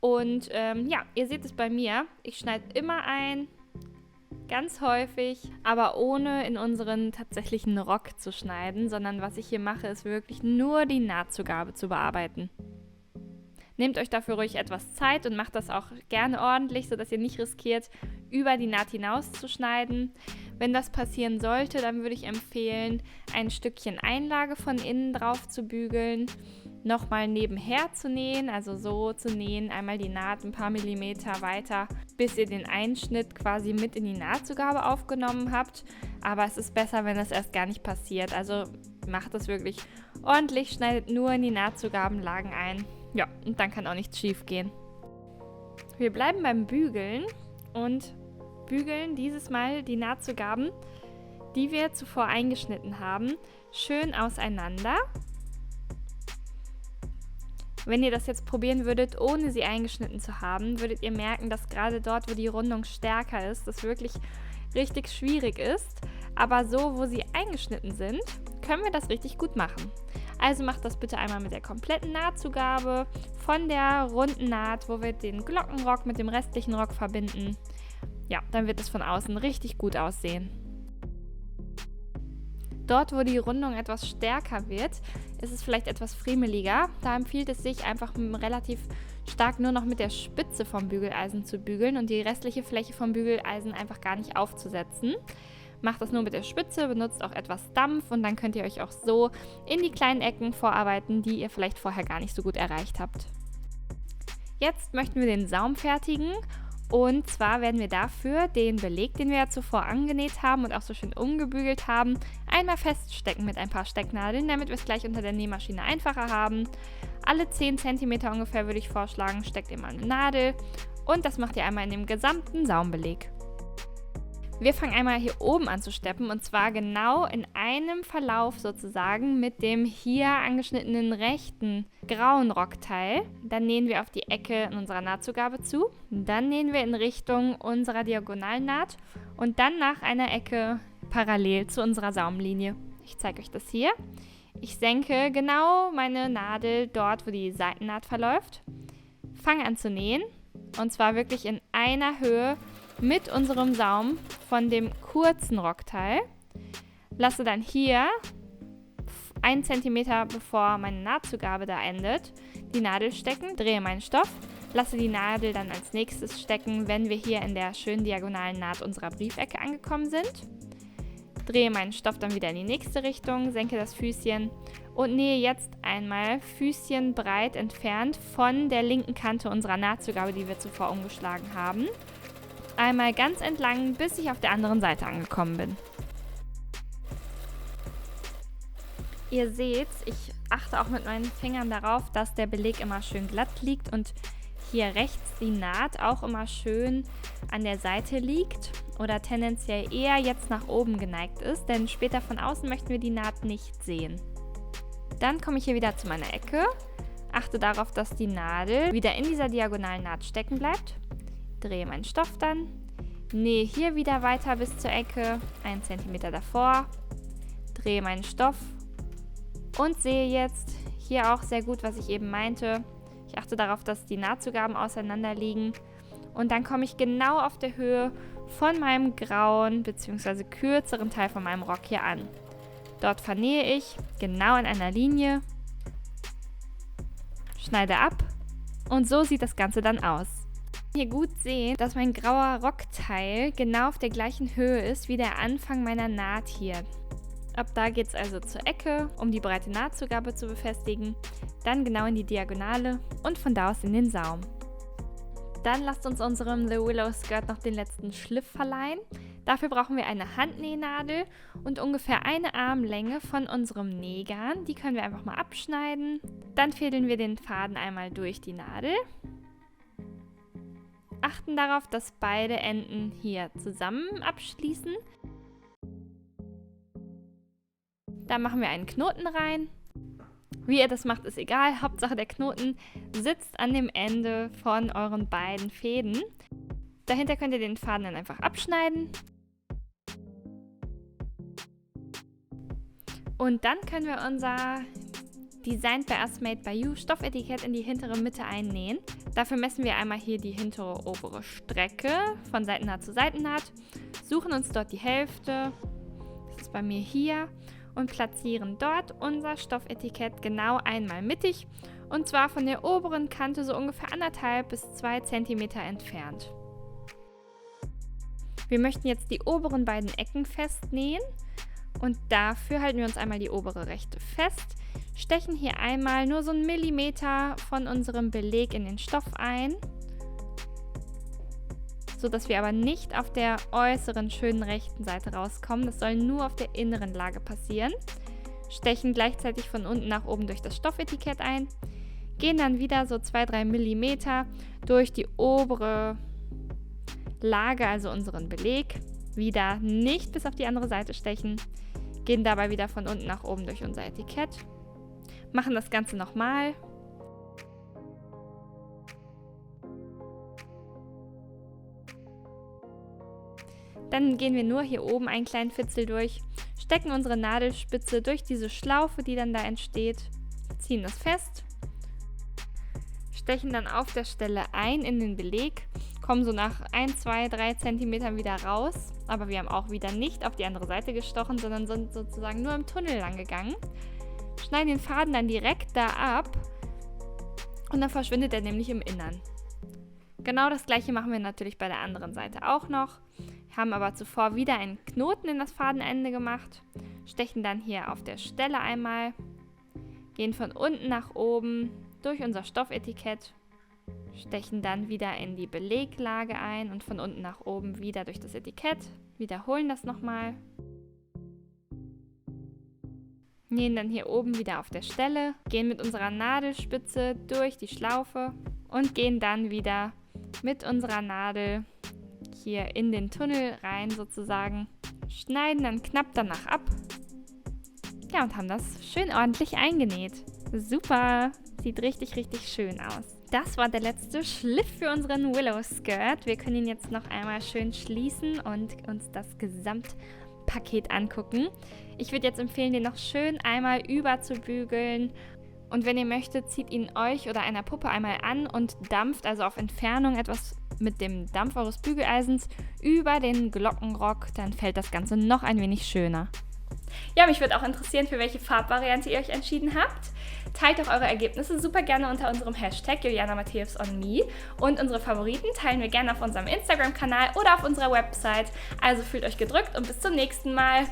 Und ja, ihr seht es bei mir, ich schneide immer ein, ganz häufig, aber ohne in unseren tatsächlichen Rock zu schneiden, sondern was ich hier mache, ist wirklich nur die Nahtzugabe zu bearbeiten. Nehmt euch dafür ruhig etwas Zeit und macht das auch gerne ordentlich, sodass ihr nicht riskiert, über die Naht hinaus zu schneiden. Wenn das passieren sollte, dann würde ich empfehlen, ein Stückchen Einlage von innen drauf zu bügeln, nochmal nebenher zu nähen, also so zu nähen, einmal die Naht ein paar Millimeter weiter, bis ihr den Einschnitt quasi mit in die Nahtzugabe aufgenommen habt. Aber es ist besser, wenn das erst gar nicht passiert. Also macht das wirklich ordentlich, schneidet nur in die Nahtzugabenlagen ein. Ja, und dann kann auch nichts schief gehen. Wir bleiben beim Bügeln und bügeln dieses Mal die Nahtzugaben, die wir zuvor eingeschnitten haben, schön auseinander. Wenn ihr das jetzt probieren würdet, ohne sie eingeschnitten zu haben, würdet ihr merken, dass gerade dort, wo die Rundung stärker ist, das wirklich richtig schwierig ist. Aber so, wo sie eingeschnitten sind, können wir das richtig gut machen. Also macht das bitte einmal mit der kompletten Nahtzugabe von der runden Naht, wo wir den Glockenrock mit dem restlichen Rock verbinden. Ja, dann wird es von außen richtig gut aussehen. Dort, wo die Rundung etwas stärker wird, ist es vielleicht etwas friemeliger. Da empfiehlt es sich einfach relativ stark nur noch mit der Spitze vom Bügeleisen zu bügeln und die restliche Fläche vom Bügeleisen einfach gar nicht aufzusetzen. Macht das nur mit der Spitze, benutzt auch etwas Dampf und dann könnt ihr euch auch so in die kleinen Ecken vorarbeiten, die ihr vielleicht vorher gar nicht so gut erreicht habt. Jetzt möchten wir den Saum fertigen. Und zwar werden wir dafür den Beleg, den wir ja zuvor angenäht haben und auch so schön umgebügelt haben, einmal feststecken mit ein paar Stecknadeln, damit wir es gleich unter der Nähmaschine einfacher haben. Alle 10 cm ungefähr würde ich vorschlagen, steckt ihr mal eine Nadel und das macht ihr einmal in dem gesamten Saumbeleg. Wir fangen einmal hier oben an zu steppen und zwar genau in einem Verlauf sozusagen mit dem hier angeschnittenen rechten grauen Rockteil. Dann nähen wir auf die Ecke in unserer Nahtzugabe zu. Dann nähen wir in Richtung unserer Diagonalnaht und dann nach einer Ecke parallel zu unserer Saumlinie. Ich zeige euch das hier. Ich senke genau meine Nadel dort, wo die Seitennaht verläuft. Fange an zu nähen und zwar wirklich in einer Höhe mit unserem Saum von dem kurzen Rockteil. Lasse dann hier 1 cm bevor meine Nahtzugabe da endet, die Nadel stecken, drehe meinen Stoff, lasse die Nadel dann als nächstes stecken, wenn wir hier in der schönen diagonalen Naht unserer Briefecke angekommen sind. Drehe meinen Stoff dann wieder in die nächste Richtung, senke das Füßchen und nähe jetzt einmal Füßchen breit entfernt von der linken Kante unserer Nahtzugabe, die wir zuvor umgeschlagen haben. Einmal ganz entlang, bis ich auf der anderen Seite angekommen bin. Ihr seht, ich achte auch mit meinen Fingern darauf, dass der Beleg immer schön glatt liegt und hier rechts die Naht auch immer schön an der Seite liegt oder tendenziell eher jetzt nach oben geneigt ist, denn später von außen möchten wir die Naht nicht sehen. Dann komme ich hier wieder zu meiner Ecke, achte darauf, dass die Nadel wieder in dieser diagonalen Naht stecken bleibt. Drehe meinen Stoff dann, nähe hier wieder weiter bis zur Ecke, 1 cm davor, drehe meinen Stoff und sehe jetzt hier auch sehr gut, was ich eben meinte. Ich achte darauf, dass die Nahtzugaben auseinander liegen und dann komme ich genau auf der Höhe von meinem grauen bzw. kürzeren Teil von meinem Rock hier an. Dort vernähe ich genau in einer Linie, schneide ab und so sieht das Ganze dann aus. Hier gut sehen, dass mein grauer Rockteil genau auf der gleichen Höhe ist wie der Anfang meiner Naht hier. Ab da geht es also zur Ecke, um die breite Nahtzugabe zu befestigen, dann genau in die Diagonale und von da aus in den Saum. Dann lasst uns unserem The Willow Skirt noch den letzten Schliff verleihen. Dafür brauchen wir eine Handnähnadel und ungefähr eine Armlänge von unserem Nähgarn. Die können wir einfach mal abschneiden. Dann fädeln wir den Faden einmal durch die Nadel. Achten darauf, dass beide Enden hier zusammen abschließen. Da machen wir einen Knoten rein. Wie ihr das macht, ist egal. Hauptsache der Knoten sitzt an dem Ende von euren beiden Fäden. Dahinter könnt ihr den Faden dann einfach abschneiden. Und dann können wir unser Designed by Us Made by You Stoffetikett in die hintere Mitte einnähen. Dafür messen wir einmal hier die hintere obere Strecke von Seitennaht zu Seitennaht, suchen uns dort die Hälfte, das ist bei mir hier, und platzieren dort unser Stoffetikett genau einmal mittig und zwar von der oberen Kante so ungefähr 1,5 bis 2 cm entfernt. Wir möchten jetzt die oberen beiden Ecken festnähen und dafür halten wir uns einmal die obere rechte fest, stechen hier einmal nur so 1 Millimeter von unserem Beleg in den Stoff ein, sodass wir aber nicht auf der äußeren schönen rechten Seite rauskommen. Das soll nur auf der inneren Lage passieren. Stechen gleichzeitig von unten nach oben durch das Stoffetikett ein, gehen dann wieder so 2-3 Millimeter durch die obere Lage, also unseren Beleg, wieder nicht bis auf die andere Seite stechen, gehen dabei wieder von unten nach oben durch unser Etikett, machen das Ganze nochmal Dann gehen wir nur hier oben einen kleinen Fitzel durch, stecken unsere Nadelspitze durch diese Schlaufe, die dann da entsteht, ziehen das fest, stechen dann auf der Stelle ein in den Beleg, kommen so nach 1, 2, 3 cm wieder raus, aber wir haben auch wieder nicht auf die andere Seite gestochen, sondern sind sozusagen nur im Tunnel lang gegangen, schneiden den Faden dann direkt da ab und dann verschwindet er nämlich im Innern. Genau das gleiche machen wir natürlich bei der anderen Seite auch noch, haben aber zuvor wieder einen Knoten in das Fadenende gemacht, stechen dann hier auf der Stelle einmal, gehen von unten nach oben durch unser Stoffetikett, stechen dann wieder in die Beleglage ein und von unten nach oben wieder durch das Etikett, wiederholen das nochmal, nähen dann hier oben wieder auf der Stelle, gehen mit unserer Nadelspitze durch die Schlaufe und gehen dann wieder mit unserer Nadel hier in den Tunnel rein sozusagen, schneiden dann knapp danach ab, ja, und haben das schön ordentlich eingenäht. Super, sieht richtig, richtig schön aus. Das war der letzte Schliff für unseren Willow Skirt. Wir können ihn jetzt noch einmal schön schließen und uns das Gesamtpaket angucken. Ich würde jetzt empfehlen, den noch schön einmal überzubügeln. Und wenn ihr möchtet, zieht ihn euch oder einer Puppe einmal an und dampft, also auf Entfernung etwas mit dem Dampf eures Bügeleisens über den Glockenrock. Dann fällt das Ganze noch ein wenig schöner. Ja, mich würde auch interessieren, für welche Farbvariante ihr euch entschieden habt. Teilt auch eure Ergebnisse super gerne unter unserem Hashtag JulianaMatthäus_on_me und unsere Favoriten teilen wir gerne auf unserem Instagram-Kanal oder auf unserer Website. Also fühlt euch gedrückt und bis zum nächsten Mal.